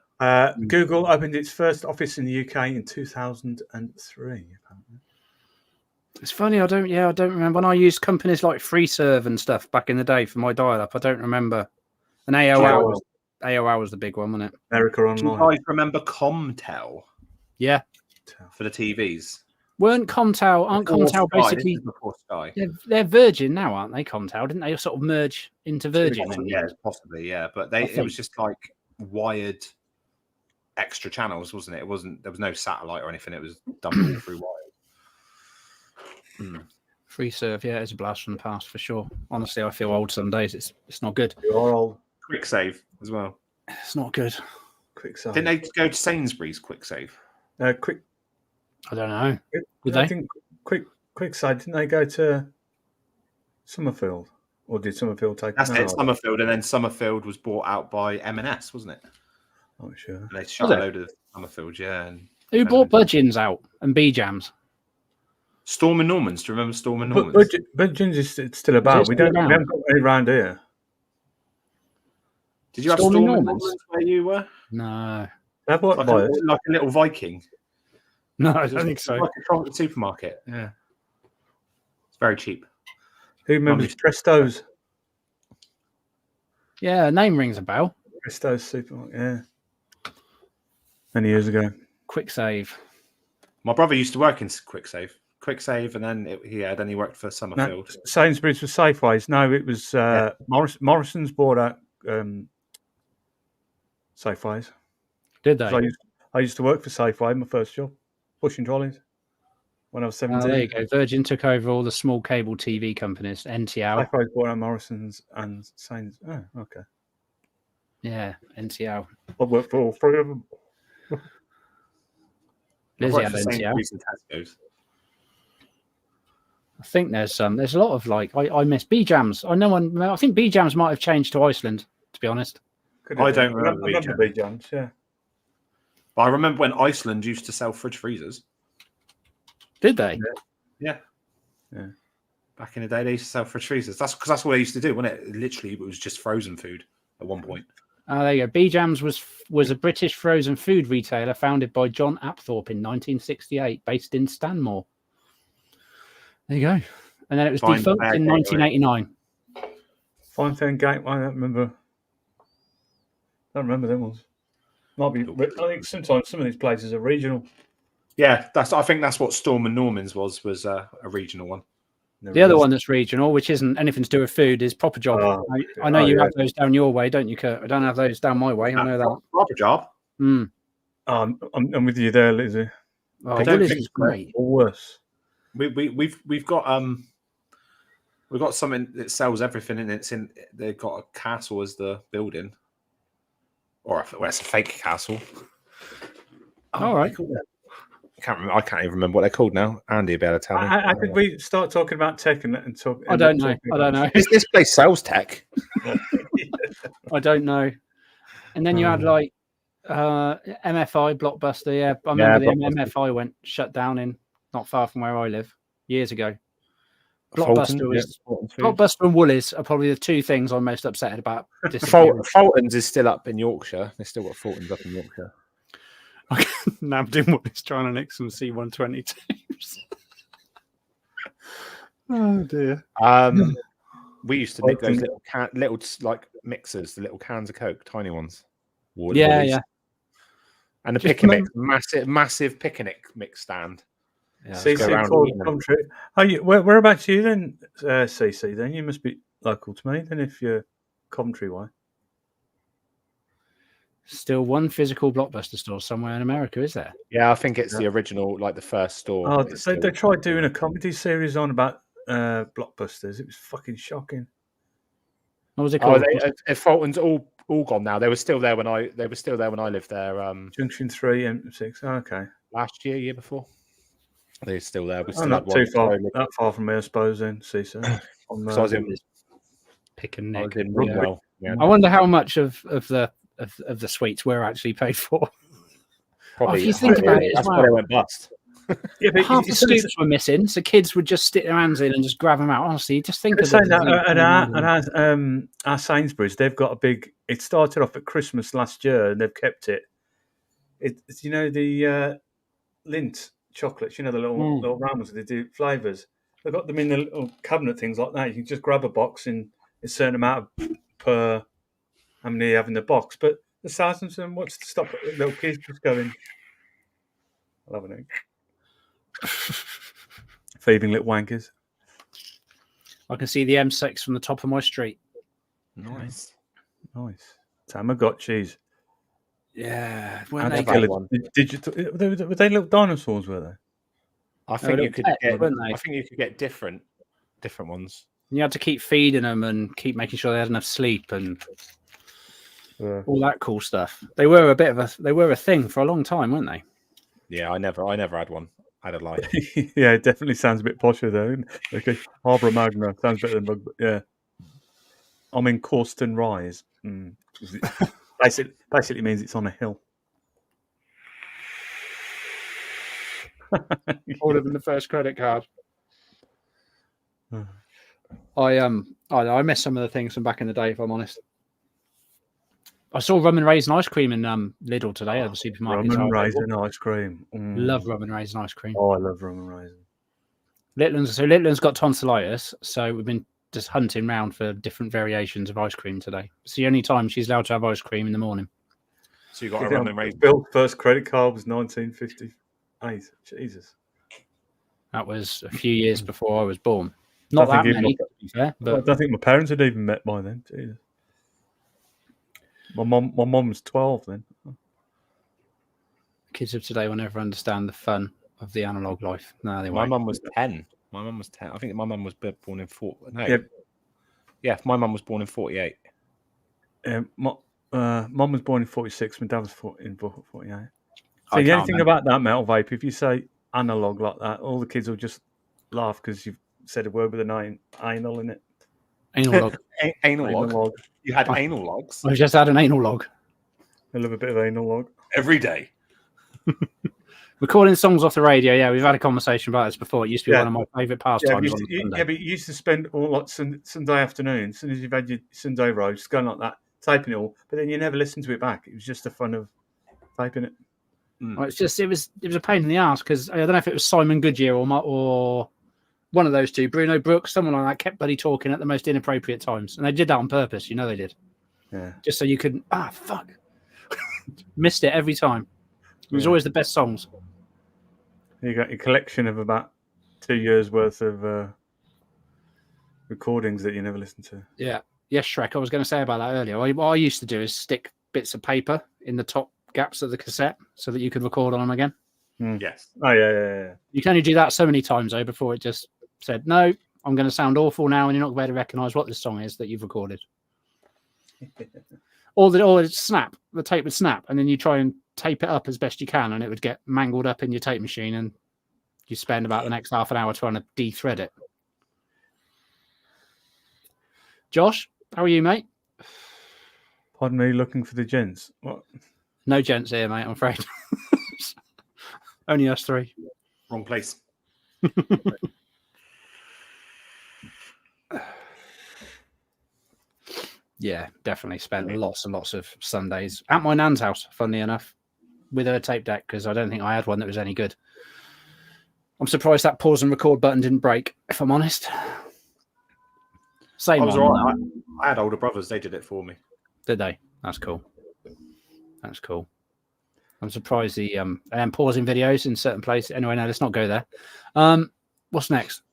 C: Google opened its first office in the UK in 2003. Apparently.
A: It's funny. I don't remember when I used companies like FreeServe and stuff back in the day for my dial-up. I don't remember. And AOL was the big one, wasn't it?
C: America Online.
B: Do you guys remember Comtel?
A: Yeah.
B: For the TVs.
A: Aren't Comtel basically
B: before Sky?
A: They're Virgin now, aren't they? Comtel, didn't they sort of merge into Virgin?
B: Possibly, yeah. But it was just like wired extra channels, wasn't it? There was no satellite or anything. It was done all through wires.
A: FreeServe, yeah, it's a blast from the past for sure. Honestly, I feel old some days. It's not good.
C: You're old.
B: Quick Save as well.
A: It's not good.
C: Quick Save.
B: Didn't they go to Sainsbury's Quick Save?
C: Quick.
A: I don't know.
C: Did they? Think Quick Save. Didn't they go to Summerfield, or did Summerfield take?
B: That's it. Summerfield, and then Summerfield was bought out by M&S, wasn't it?
C: Oh, sure.
B: And they shut a load of Summerfield, yeah. And
A: who bought Budgeons out and B-Jams?
B: Storm and Normans. Do you remember Storm and Normans?
C: Budgeons is still about. We haven't got any around here.
B: Did you have Storm and Normans where you were?
A: No.
C: Like
B: a little Viking.
A: No, I don't think so.
B: Like a chocolate supermarket. Yeah. It's very cheap.
C: Who remembers Presto's?
A: Yeah, name rings a bell.
C: Presto's supermarket, yeah. Many years ago.
A: Quick Save.
B: My brother used to work in Quick Save, and then he worked for Summerfield.
C: No, Sainsbury's was Safeways. No, it was Morrison's bought out Safeways.
A: Did they?
C: I used to work for Safeway, my first job, pushing trolleys when I was 17.
A: There you go. Virgin took over all the small cable TV companies. NTL.
C: Safeway's bought out Morrison's and Sainsbury's. Oh, okay.
A: Yeah, NTL.
C: I worked for all three of them.
A: Lizzie had NTL. I think there's a lot of I miss B-Jams. I think B-Jams might have changed to Iceland, to be honest.
B: I don't remember
C: B-Jams, yeah.
B: But I remember when Iceland used to sell fridge freezers.
A: Did they?
B: Yeah. Back in the day, they used to sell fridge freezers. That's because that's what they used to do, wasn't it? Literally, it was just frozen food at one point.
A: Oh, there you go. B-Jams was a British frozen food retailer founded by John Apthorpe in 1968, based in Stanmore. There you go. And then it was defunct in 1989.
C: Fine Fair Gateway. I don't remember them ones. Might be. I think sometimes some of these places are regional.
B: Yeah, I think that's what Storm and Norman's was a regional one.
A: The other one that's regional, which isn't anything to do with food, is Proper Job. I know you have those down your way, don't you, Kurt? I don't have those down my way. I know that.
B: Proper Job.
C: I'm with you there, Lizzie.
A: Oh, Woolies is great.
C: Or worse.
B: We've got something that sells everything, and they've got a castle as the building, it's a fake castle.
A: All right.
B: I can't even remember what they're called now. Andy, be able to tell me.
C: How could we start talking about tech and talk?
A: I don't know.
B: This place sells tech.
A: I don't know. And then you had like MFI Blockbuster. Yeah, I remember the MFI went shut down in not far from where I live years ago. Blockbuster and Woolies are probably the two things I'm most upset about.
B: Fulton's is still up in Yorkshire. They've still got Fulton's up in Yorkshire.
A: Nabbed him what he's trying to nick some C120 tapes. Oh dear.
B: We used to nick those little like mixers, the little cans of Coke, tiny ones.
A: Yeah.
B: And the pick and mix, massive pick and mix stand.
C: Yeah, CC whereabouts are you then, CC? Then you must be local to me. Then if you're Coventry way.
A: Still one physical Blockbuster store somewhere in America, is there?
B: Yeah, I think it's the original, like the first store.
C: Oh, they tried doing a comedy series on about Blockbusters. It was fucking shocking.
A: What was it called?
B: Fulton's all gone now. They were still there when I lived there.
C: Junction 3 and 6. Oh, okay.
B: Last year before. They're still there. We still
C: not too far. Not far from me, I suppose. Then CC.
B: So I was in
A: pick and nick.
B: I
A: wonder how much of the sweets were actually paid for.
B: Probably.
A: If you think about it,
B: that's why they went bust.
A: Yeah, but half the scoops were missing, so kids would just stick their hands in and just grab them out. Honestly, just think of
C: that. At our Sainsbury's, they've got a big. It started off at Christmas last year, and they've kept it. It's the Lindt chocolates, the little round ones. They do flavors. They've got them in the little cabinet things like that. You can just grab a box in a certain amount per how many you have in the box. But the thousands of them, what's to stop little kids just going? I love it. Thieving little wankers.
A: I can see the M6 from the top of my street.
B: Nice.
C: Tamagotchis.
A: Yeah.
C: Were they little dinosaurs, were they?
B: I think you could get different ones.
A: And you had to keep feeding them and keep making sure they had enough sleep and all that cool stuff. They were a thing for a long time, weren't they?
B: Yeah, I never had one. I had a life.
C: Yeah, it definitely sounds a bit posher though. Okay, Harbour Magna sounds better than Bug, but yeah. I'm in Corston Rise. Basically means it's on a hill.
A: Older than the first credit card. I miss some of the things from back in the day, if I'm honest. I saw rum and raisin ice cream in Lidl today at the supermarket.
C: Rum and raisin ice cream.
A: Love rum and raisin ice cream.
C: Oh, I love rum and raisin.
A: Litland's got tonsillitis, so we've been just hunting round for different variations of ice cream today. It's the only time she's allowed to have ice cream in the morning.
B: So you got a rum and raisin.
C: Bill's first credit card was 1958. Jesus.
A: That was a few years before I was born. Not that many, to be fair. But
C: I don't think my parents had even met by then. Jesus. My mum was 12 then.
A: Kids of today will never understand the fun of the analog life. No, they won't.
B: My mum was 10. I think my mum was born in 4. No. Yeah, my mum was born in 48.
C: Mum was born in 46. My dad was in 48. So the only thing about that metal vape, if you say analog like that, all the kids will just laugh because you've said a word with an anal in it.
A: Anal log.
B: Anal log. You had anal logs.
A: I've just had an anal log.
C: I love a bit of anal log
B: every day.
A: Recording songs off the radio, yeah, we've had a conversation about this before. It used to be one of my favourite pastimes on Sunday.
C: Yeah, but you used to spend all like Sunday afternoon, as soon as you've had your Sunday roast, going like that, typing it all, but then you never listened to it back. It was just the fun of typing it.
A: Well, it was a pain in the ass because I don't know if it was Simon Goodyear or one of those two, Bruno Brooks, someone like that, kept bloody talking at the most inappropriate times, and they did that on purpose. You know they did.
C: Yeah.
A: Just so you couldn't. Fuck. Missed it every time. It was always the best songs.
C: You got your collection of about 2 years worth of recordings that you never listened to.
A: Yeah. Yes, Shrek. I was going to say about that earlier. What I used to do is stick bits of paper in the top gaps of the cassette so that you could record on them again.
B: Yes.
C: Oh, yeah.
A: You can only do that so many times, though, before it just said, no, I'm going to sound awful now and you're not going to be able to recognise what this song is that you've recorded. Or the tape would snap, and then you try and tape it up as best you can, and it would get mangled up in your tape machine, and you spend about the next half an hour trying to de-thread it. Josh, how are you, mate?
C: Pardon me, looking for the gents. What?
A: No gents here, mate, I'm afraid. Only us three.
B: Wrong place.
A: Yeah, definitely spent lots and lots of Sundays at my nan's house, funnily enough, with her tape deck, because I don't think I had one that was any good. I'm surprised that pause and record button didn't break, if I'm honest. Same
B: I was
A: one.
B: all right. I had older brothers. They did it for me.
A: Did they? That's cool. That's cool. I'm surprised the pausing videos in certain places. Anyway, no, let's not go there. What's next?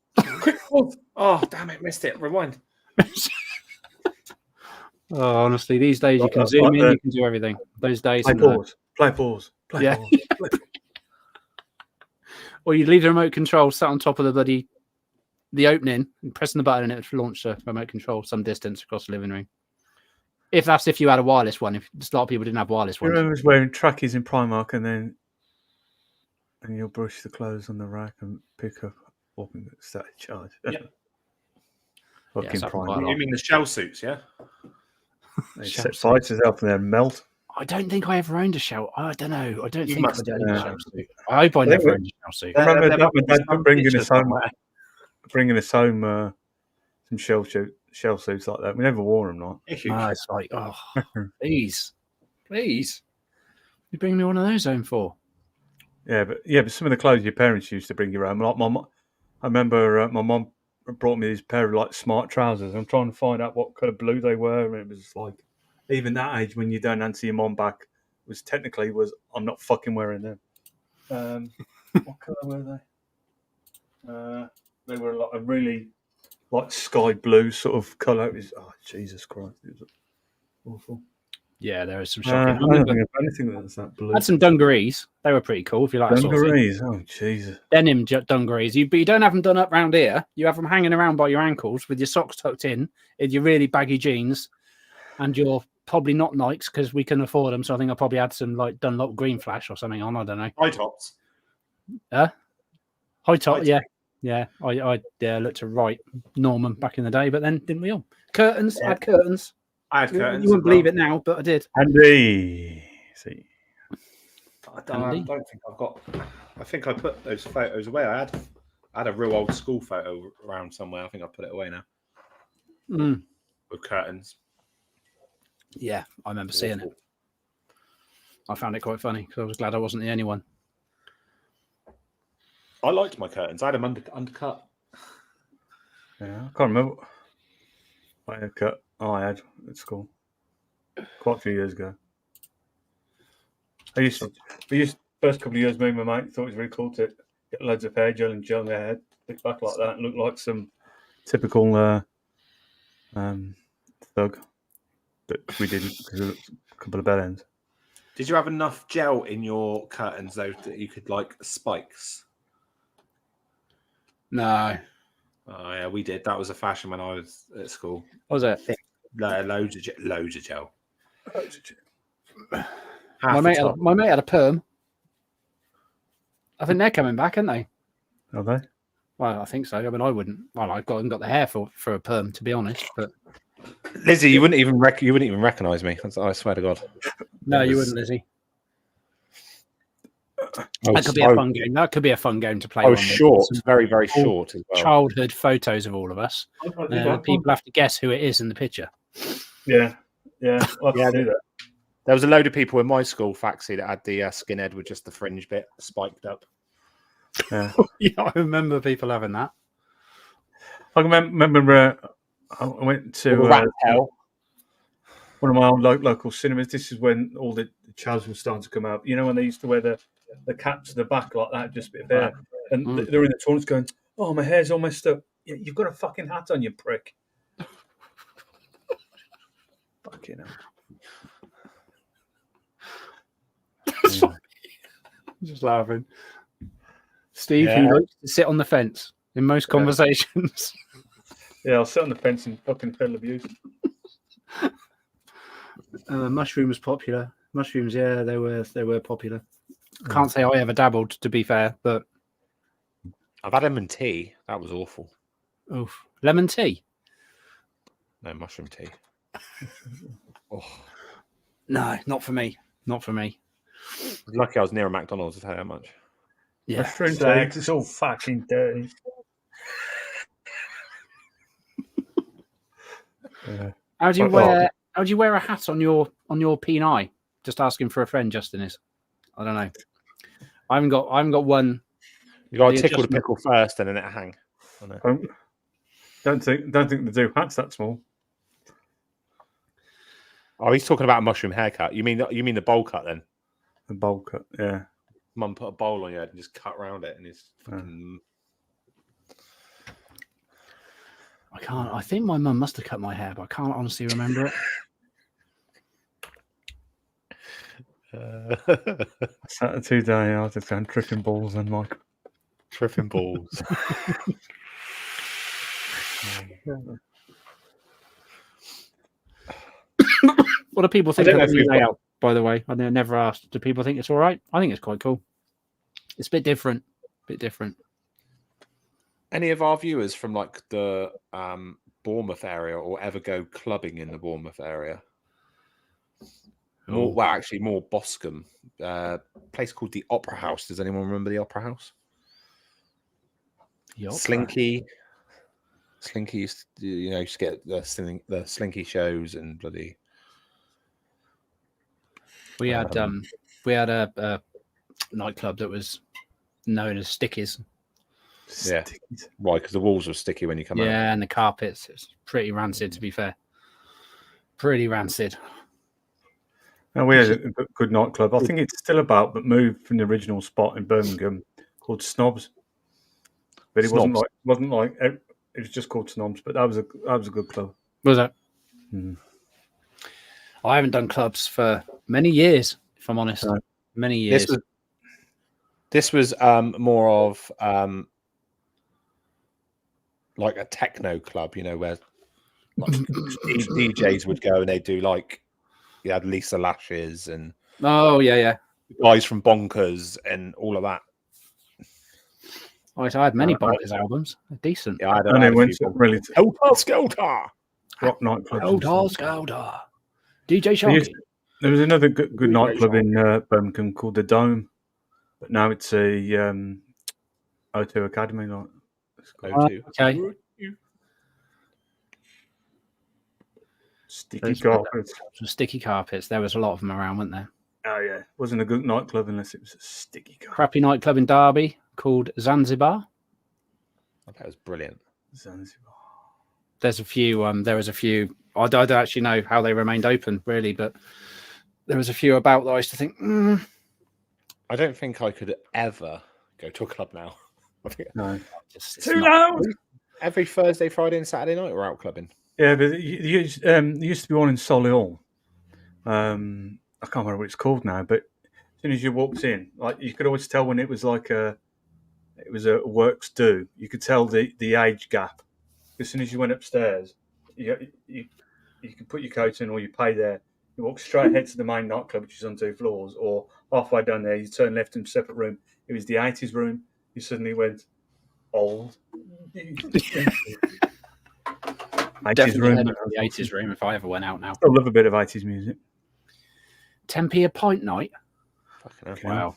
B: Quick pause. Oh, damn it. Missed it. Rewind.
A: Oh, honestly, these days you can zoom in, you can do everything. Those days.
C: Play pause. Play pause.
A: Yeah. Or you'd leave the remote control sat on top of the opening, and pressing the button, and it would launch the remote control some distance across the living room. If you had a wireless one, if a lot of people didn't have wireless ones.
C: I remember wearing trackies in Primark, and you'll brush the clothes on the rack and pick up walking static charge.
B: Yeah.
C: Fucking Primark.
B: You mean the shell suits, yeah?
C: They set fire to yourself and then melt.
A: I don't think I ever owned a shell. I don't know. I don't
B: You
A: think
B: must
A: I
B: have.
A: owned a shell suit. I hope I never owned a shell suit.
C: I remember
B: There
C: my dad bringing
B: pictures
C: us home
B: somewhere.
C: some shell suits like that. We never wore them, like.
A: It's like, please. You bring me one of those home for?
C: Yeah, but some of the clothes your parents used to bring you home, like I remember my mum brought me this pair of like smart trousers. I'm trying to find out what colour blue they were, and it was like, even that age when you don't answer your mum back was I'm not fucking wearing them. What colour were they? They were like a really like sky blue sort of colour. It was, Jesus Christ, it was awful.
A: Yeah, there was some
C: I
A: shocking.
C: don't think of anything that's that blue.
A: I had some dungarees. They were pretty cool if you like.
C: Dungarees. Oh Jesus.
A: Denim dungarees. But you don't have them done up round here. You have them hanging around by your ankles with your socks tucked in your really baggy jeans, and you're probably not Nikes because we can afford them. So I think I probably had some like Dunlop Green Flash or something on. I don't know.
B: High tops.
A: High top. Yeah. I looked to right Norman back in the day, but then didn't we all? Curtains.
B: Yeah.
A: I had curtains.
B: I had curtains.
A: You wouldn't believe it now, but I did.
C: Andy. See.
B: I don't think I've got. I think I put those photos away. I had a real old school photo around somewhere. I think I put it away now. With curtains.
A: Yeah, I remember seeing it. I found it quite funny because I was glad I wasn't the only one.
B: I liked my curtains. I had them undercut.
C: Yeah, I can't remember. I had a cut. I had at school quite a few years ago. First couple of years, me and my mate thought it was really cool to get loads of hair gel and gel in their head, pick back like that, and look like some typical thug. But we didn't because of a couple of bad ends.
B: Did you have enough gel in your curtains though that you could like spikes?
A: No.
B: Oh yeah, we did. That was a fashion when I was at school.
A: Was it?
B: Loads of gel.
A: My mate had a perm. I think they're coming back, aren't they?
C: Are they?
A: Well, I think so. I mean, I wouldn't. Well, I haven't got the hair for a perm, to be honest. But
B: Lizzie, you wouldn't even recognise me. I swear to God.
A: No, you wouldn't, Lizzie. That could be a fun game. That could be a fun game to play.
B: I was
A: one with.
B: short,
A: Some
B: very, very short as well.
A: childhood photos of all of us. People have to guess who it is in the picture.
C: Yeah, I'll have to do that.
B: There was a load of people in my school, Faxi, that had the skinhead with just the fringe bit spiked up.
C: Yeah,
A: Yeah, I remember people having that.
C: I remember I went to one of my old local cinemas. This is when all the Chaz was starting to come out. You know, when they used to wear the caps at the back like that, just a bit of hair. And they're in the toilets going, "Oh, my hair's all messed up." Yeah, you've got a fucking hat on, you prick. Fucking hell.
A: Just laughing. Steve, who likes to sit on the fence in most conversations.
C: Yeah, I'll sit on the fence and fucking fell abuse.
A: Mushrooms popular. Mushrooms, yeah, they were popular. Can't say I ever dabbled, to be fair, but
B: I've had lemon tea. That was awful.
A: oof. Lemon tea?
B: No, mushroom tea. Oh.
A: No, not for me. Not for me.
B: Lucky I was near a McDonald's, to tell you how much.
A: Yeah.
D: Slags, it's all fucking dirty.
A: How do you wear a hat on your P9? Just asking for a friend, Justin is. I don't know. I haven't got one.
B: You got to tickle the pickle first and then it hang.
C: Don't think they do hats that small.
B: Oh, he's talking about a mushroom haircut. You mean the bowl cut then?
C: The bowl cut, yeah.
B: Mum put a bowl on your head and just cut around it, and it's fucking.
A: I can't. I think my mum must have cut my hair, but I can't honestly remember it.
C: Saturday day, I was just going tripping balls and like
B: tripping balls.
A: What do people think of the new layout, by the way? I never asked. Do people think it's all right? I think it's quite cool. It's a bit different.
B: Any of our viewers from like the Bournemouth area or ever go clubbing in the Bournemouth area? More Boscombe. Place called the Opera House. Does anyone remember the Opera House? Slinky used to, used to get the Slinky shows and bloody.
A: We had a nightclub that was known as Stickies.
B: Yeah, why? Because the walls were sticky when you come out.
A: Yeah, and the carpets. It's pretty rancid, to be fair. Pretty rancid.
C: No, we had a good nightclub. I think it's still about, but moved from the original spot in Birmingham called Snobs. But it wasn't like it was just called Snobs. But that was a good club.
A: Was it?
C: Mm.
A: I haven't done clubs for many years, if I'm honest. No. Many years.
B: This was more of like a techno club, where like, DJs would go and they do like you had Lisa Lashes and guys from Bonkers and all of that.
A: I had many Bonkers albums. They're decent.
C: Yeah, I went to really
B: Skelter.
C: Rock nightclub.
A: Skelter. DJ Sharky.
C: There was another good nightclub in Birmingham called the Dome, but now it's a O2 Academy.
A: Okay.
C: Sticky carpets.
A: Some sticky carpets. There was a lot of them around, weren't there?
C: Oh yeah, wasn't a good nightclub unless it was a sticky carpet.
A: Crappy nightclub in Derby called Zanzibar.
B: That was brilliant.
C: Zanzibar.
A: There was a few. I don't actually know how they remained open, really, but there was a few about that I used to think.
B: I don't think I could ever go to a club now.
C: No,
A: it's
C: too loud.
B: Every Thursday, Friday, and Saturday night we're out clubbing.
C: Yeah, but there used to be one in Solihull. I can't remember what it's called now, but as soon as you walked in, like you could always tell when it was like a works do. You could tell the age gap. As soon as you went upstairs, you could put your coat in or you pay there. You walk straight ahead to the main nightclub, which is on 2 floors, or halfway down there, you turn left in a separate room. It was the 80s room. You suddenly went old.
A: 80s room. The 80s room if I ever went out now.
C: I love a bit of 80s music.
A: 10p a pint night.
B: Okay.
A: Wow.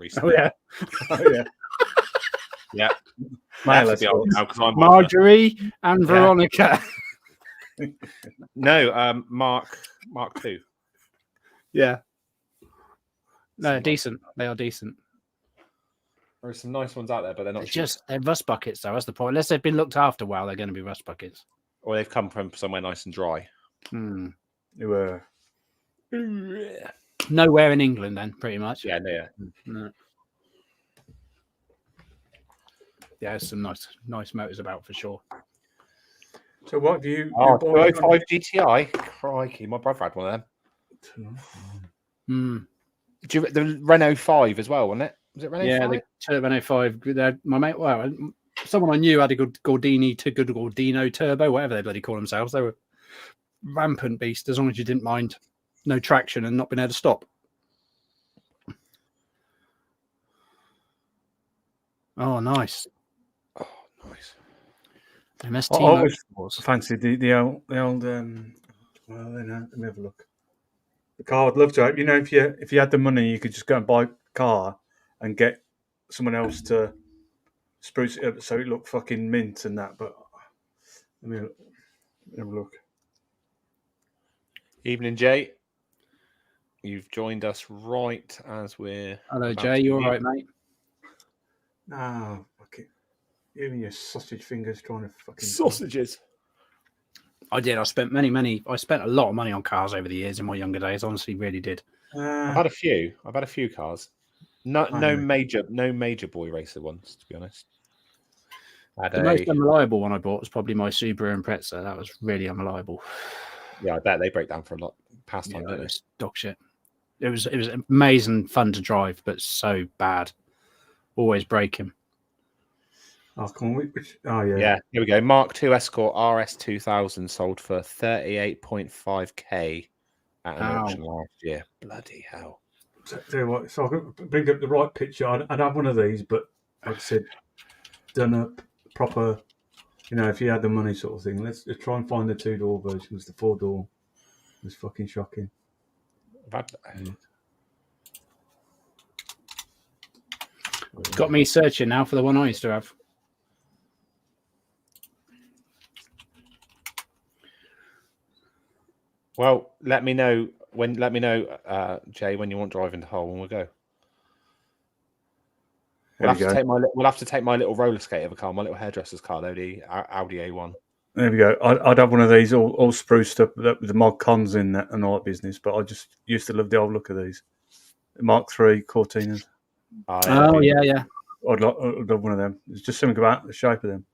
B: recently.
C: Oh, yeah. Oh, yeah.
B: Yeah.
C: Male
B: Have to be
C: escort.
B: old now 'cause I'm older.
A: Marjorie and Veronica.
B: No, Mark 2.
A: Yeah. No,
B: Some
A: decent. They are decent.
B: There's some nice ones out there, but they're not cheap.
A: They're rust buckets, though. That's the point. Unless they've been looked after well, they're going to be rust buckets.
B: Or they've come from somewhere nice and dry.
A: Hmm.
C: They were.
A: Nowhere in England, then, pretty much.
B: Yeah, no, yeah.
A: No. Yeah, there's some nice motors about for sure.
C: So what have you...
B: Oh,
C: your boy
B: 205 GTI. Crikey, my brother had one of them.
A: Hmm.
B: The Renault 5 as well, wasn't it? Was it Renault 5?
A: The Turbo 5. My mate, well, someone I knew had a good Gordino Turbo, whatever they bloody call themselves. They were rampant beast as long as you didn't mind no traction and not being able to stop. Oh, nice.
B: Oh, nice.
A: MST.
C: I always fancied the old well, then let me have a look. The car I'd love to have. You know, if you had the money, you could just go and buy a car and get someone else to spruce it up so it looked fucking mint and that. But let me have a look.
B: Evening, Jay. You've joined us right as we're...
A: Hello, Jay. You all right, mate?
C: No, fucking you and your sausage fingers trying to fucking
B: Sausages.
A: I did. I spent I spent a lot of money on cars over the years in my younger days. Honestly, really did.
B: I've had a few cars. No major boy racer ones, to be honest.
A: The most unreliable one I bought was probably my Subaru Impreza. That was really unreliable.
B: Yeah, I bet they break down for a lot past time, don't they?
A: It's dog shit. It was amazing fun to drive, but so bad. Always breaking.
C: Oh, come on. Oh, yeah.
B: Yeah, here we go. Mark II Escort RS 2000 sold for 38.5k at an auction last year. Bloody hell.
C: So, tell you what, so I could bring up the right picture. I'd have one of these, but like I said, done up proper, you know, if you had the money sort of thing. Let's try and find the 2-door version because the 4-door was fucking shocking.
A: Got me searching now for the one I used to have.
B: Well, let me know, Jay, when you want driving to Hull, and we'll go. We'll have to take my little roller skate of a car, my little hairdresser's car, though, the Audi A1.
C: There we go. I'd have one of these all spruced up with the mod cons in that and all that business, but I just used to love the old look of these. Mark III Cortinas.
A: Oh, yeah.
C: I'd love one of them. There's just something about the shape of them.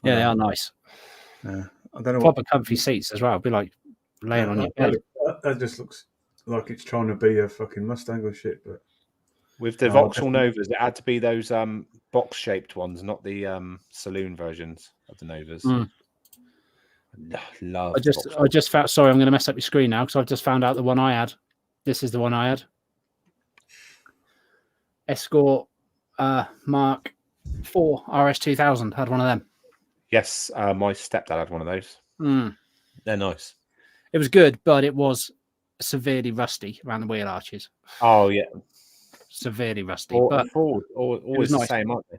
A: Yeah, they are nice.
C: Yeah. I don't know
A: proper comfy seats as well. It'd be like laying on your bed.
C: That just looks like it's trying to be a fucking Mustang or shit. But
B: with the Vauxhall Novas, it had to be those box-shaped ones, not the saloon versions of the Novas. Love.
A: I just found. Sorry, I'm going to mess up your screen now because I've just found out the one I had. This is the one I had. Escort Mark IV RS 2000. Had one of them.
B: Yes, my stepdad had one of those. They're nice.
A: It was good, but it was severely rusty around the wheel arches.
B: Oh yeah,
A: severely rusty.
B: But always the same, aren't they?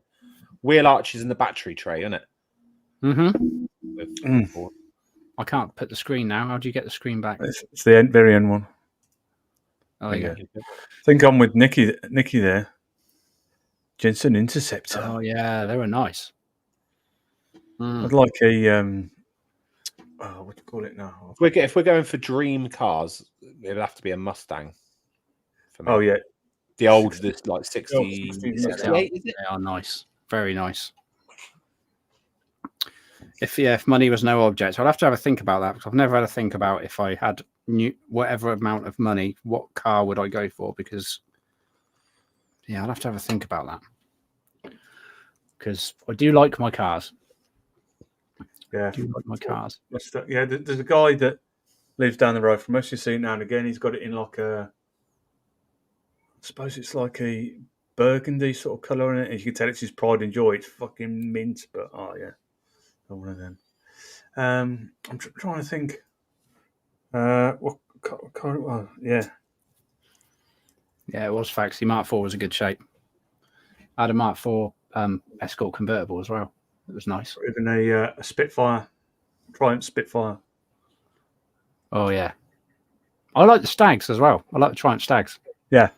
B: Wheel arches in the battery tray, isn't it?
A: I can't put the screen now. How do you get the screen back?
C: It's the very end one.
A: Oh yeah.
C: I think I'm with Nicky there. Jensen Interceptor.
A: Oh yeah, they were nice.
C: I'd like a what do you call it now?
B: If we're going for dream cars, it would have to be a Mustang. For me.
C: Oh yeah,
B: the old, this like 60, 68, is it?
A: They are nice, very nice. If money was no object, I'd have to have a think about that because I've never had a think about if I had whatever amount of money, what car would I go for? Because I'd have to have a think about that because I do like my cars.
C: Yeah,
A: I do like my cars.
C: Yeah, there's a guy that lives down the road from us. You see it now and again. He's got it in like I suppose it's like a burgundy sort of colour in it. As you can tell, it's his pride and joy. It's fucking mint, but yeah. One of them. I'm trying to think. What car? Well, yeah.
A: Yeah, it was facts. The Mark IV was a good shape. I had a Mark IV Escort convertible as well. It was nice.
C: Even a Spitfire, Triumph Spitfire.
A: Oh yeah, I like the Stags as well. I like the Triumph Stags.
C: Yeah,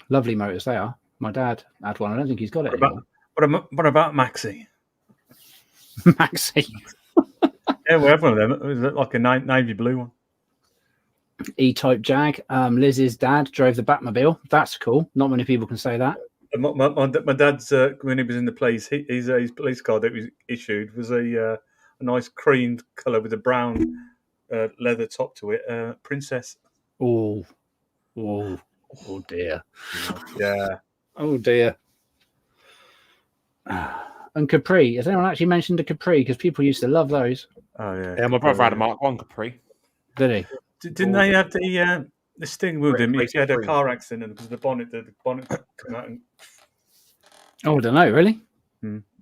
A: lovely motors they are. My dad had one. I don't think he's got it anymore.
C: What about Maxi?
A: Maxi.
C: Yeah, we have one of them. It was like a navy blue one.
A: E-type Jag. Liz's dad drove the Batmobile. That's cool. Not many people can say that.
C: My dad's when he was in the police, his police card that was issued was a nice cream colour with a brown leather top to it. Princess.
A: Oh dear.
C: Yeah.
A: Oh dear. And Capri. Has anyone actually mentioned a Capri? Because people used to love those.
C: Oh yeah.
B: Yeah, my brother had a Mark 1 Capri.
A: Did he?
C: Didn't they have this thing with him? He had a
B: Capri.
C: car accident because the bonnet come out.
A: Oh, I don't know. Really?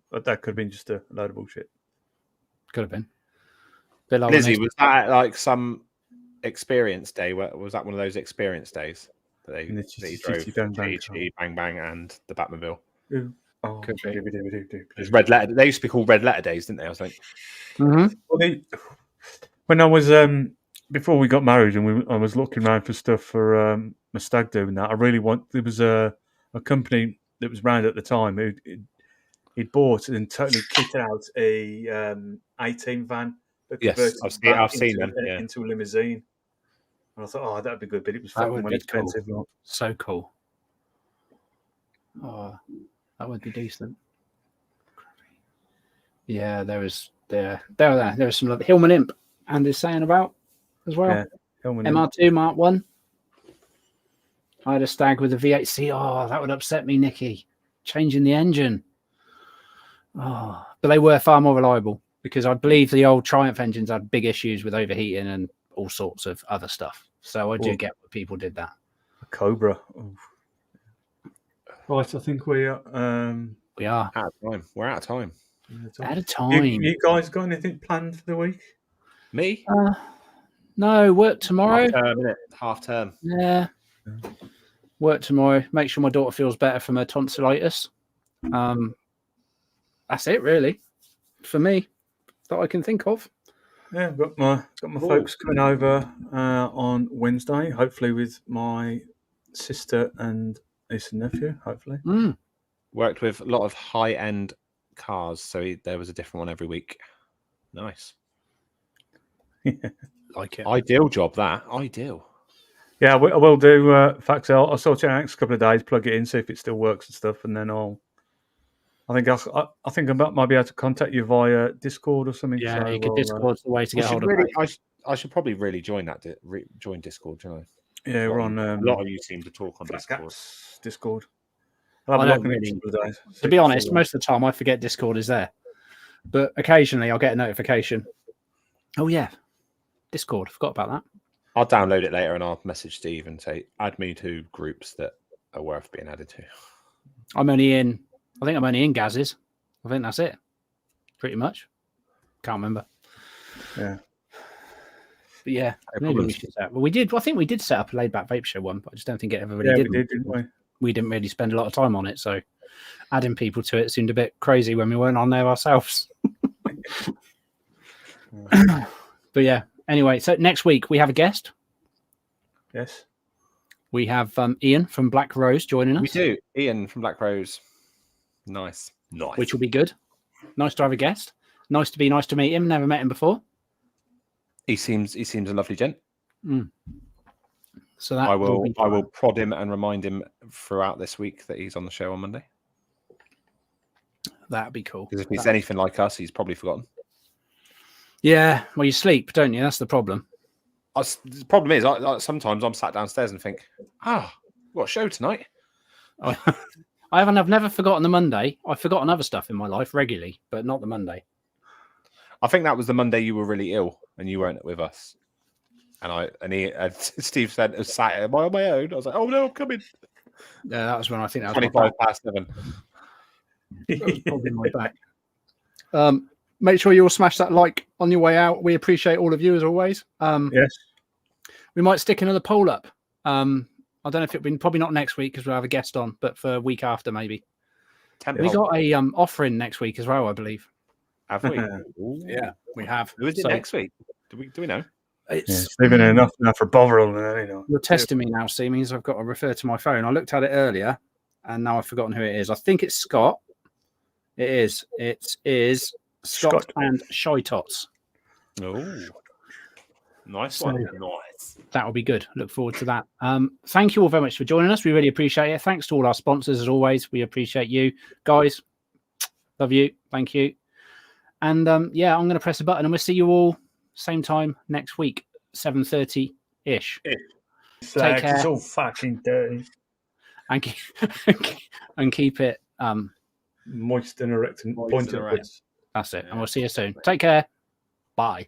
C: But that could have been just a load of bullshit.
A: Could have been. Bit like
B: Lizzie, was that like some experience day? Was that one of those experience days that he drove Bang Bang and the Batmobile?
C: Oh,
A: could be.
B: It's red letter. They used to be called red letter days, didn't they? I think.
A: Mm-hmm.
C: Well, when I was before we got married and I was looking around for stuff for my stag do and that, there was a company that was around at the time he'd bought and totally kitted out a 18 van.
B: Yes, I've seen them
C: into a limousine. And I thought, oh, that'd be good, but it was
A: That
C: fucking
A: would be
C: expensive.
A: cool. So cool. Oh, that would be decent. Yeah, there was some Hillman Imp and is saying about as well.
C: Yeah,
A: MR2 Mark 1. I had a Stag with a V8C. Oh, that would upset me, Nicky. Changing the engine. Oh, but they were far more reliable because I believe the old Triumph engines had big issues with overheating and all sorts of other stuff. So I do get what people did that.
C: A Cobra. Oof. Right, I think we are.
A: We are
B: out of time. We're out of time.
A: Out of time.
C: You guys got anything planned for the week?
B: Me?
A: No, work tomorrow.
B: Half term.
A: Yeah. Work tomorrow. Make sure my daughter feels better from her tonsillitis. That's it, really, for me, that I can think of.
C: Yeah, I've got my folks coming over on Wednesday, hopefully with my sister and niece and nephew, hopefully.
B: Worked with a lot of high-end cars, so there was a different one every week. Nice.
A: Like it.
B: Ideal job, that. Ideal.
C: Yeah, I will do. In fact, I'll sort it out next couple of days, plug it in, see if it still works and stuff, and then I think I might be able to contact you via Discord or something.
A: Yeah,
C: so
A: Discord's the way to get hold of it.
B: I should probably really join that. Join Discord, shouldn't I?
C: Yeah, we're on.
B: A lot of you seem to talk on
C: Discord.
A: I don't really, to be honest, most of the time I forget Discord is there, but occasionally I'll get a notification. Oh yeah, Discord. Forgot about that.
B: I'll download it later and I'll message Steve and say add me to groups that are worth being added to.
A: I think I'm only in Gaz's. I think that's it. Pretty much. Can't remember.
C: Yeah.
A: But yeah, maybe we should set up. Well, we did. I think we did set up a laid back vape show one, but I just don't think it ever really did.
C: We did, didn't we?
A: We didn't really spend a lot of time on it, so adding people to it seemed a bit crazy when we weren't on there ourselves. But yeah. Anyway, so next week we have a guest.
C: Yes.
A: We have Ian from Black Rose joining us.
B: We do. Ian from Black Rose. Nice.
A: Which will be good. Nice to have a guest. Nice to meet him. Never met him before.
B: He seems a lovely gent.
A: So that
B: I will prod him and remind him throughout this week that he's on the show on Monday.
A: That'd be cool.
B: Because if he's anything like us, he's probably forgotten.
A: Yeah, well, you sleep, don't you? That's the problem.
B: The problem is, sometimes I'm sat downstairs and think, what show tonight?
A: I've never forgotten the Monday. I've forgotten other stuff in my life regularly, but not the Monday.
B: I think that was the Monday you were really ill and you weren't with us. And Steve said, "Am I on my own?" I was like, "Oh no, I'm coming."
A: Yeah, that was when I think that was
B: 25 past 7.
A: That was probably my back. Make sure you all smash that like on your way out. We appreciate all of you as always.
C: Yes.
A: We might stick another poll up I don't know if it'll be probably not next week because we'll have a guest on, but for a week after maybe. We
B: Temple.
A: got a offering next week as well, I believe.
B: Have we?
A: Yeah, we have.
B: Who is it
A: So
B: next week? Do we know?
A: It's
C: Leaving enough now for Bovril.
A: You're testing me now, see, means I've got to refer to my phone. I looked at it earlier and now I've forgotten who it is. I think it's Scott. It is. It is Scott and Shy Tots.
B: Oh, nice
A: So-
B: one. Nice.
A: That will be good. Look forward to that. Thank you all very much for joining us. We really appreciate it. Thanks to all our sponsors as always. We appreciate you guys. Love you. Thank you. And yeah, I'm going to press a button and we'll see you all same time next week, 7:30 ish. Take care.
D: It's all fucking dirty.
A: And keep it
C: Moist and erect and
B: Moist
C: pointed
B: and erect.
C: upwards.
A: That's it. And we'll see you soon. Take care. Bye.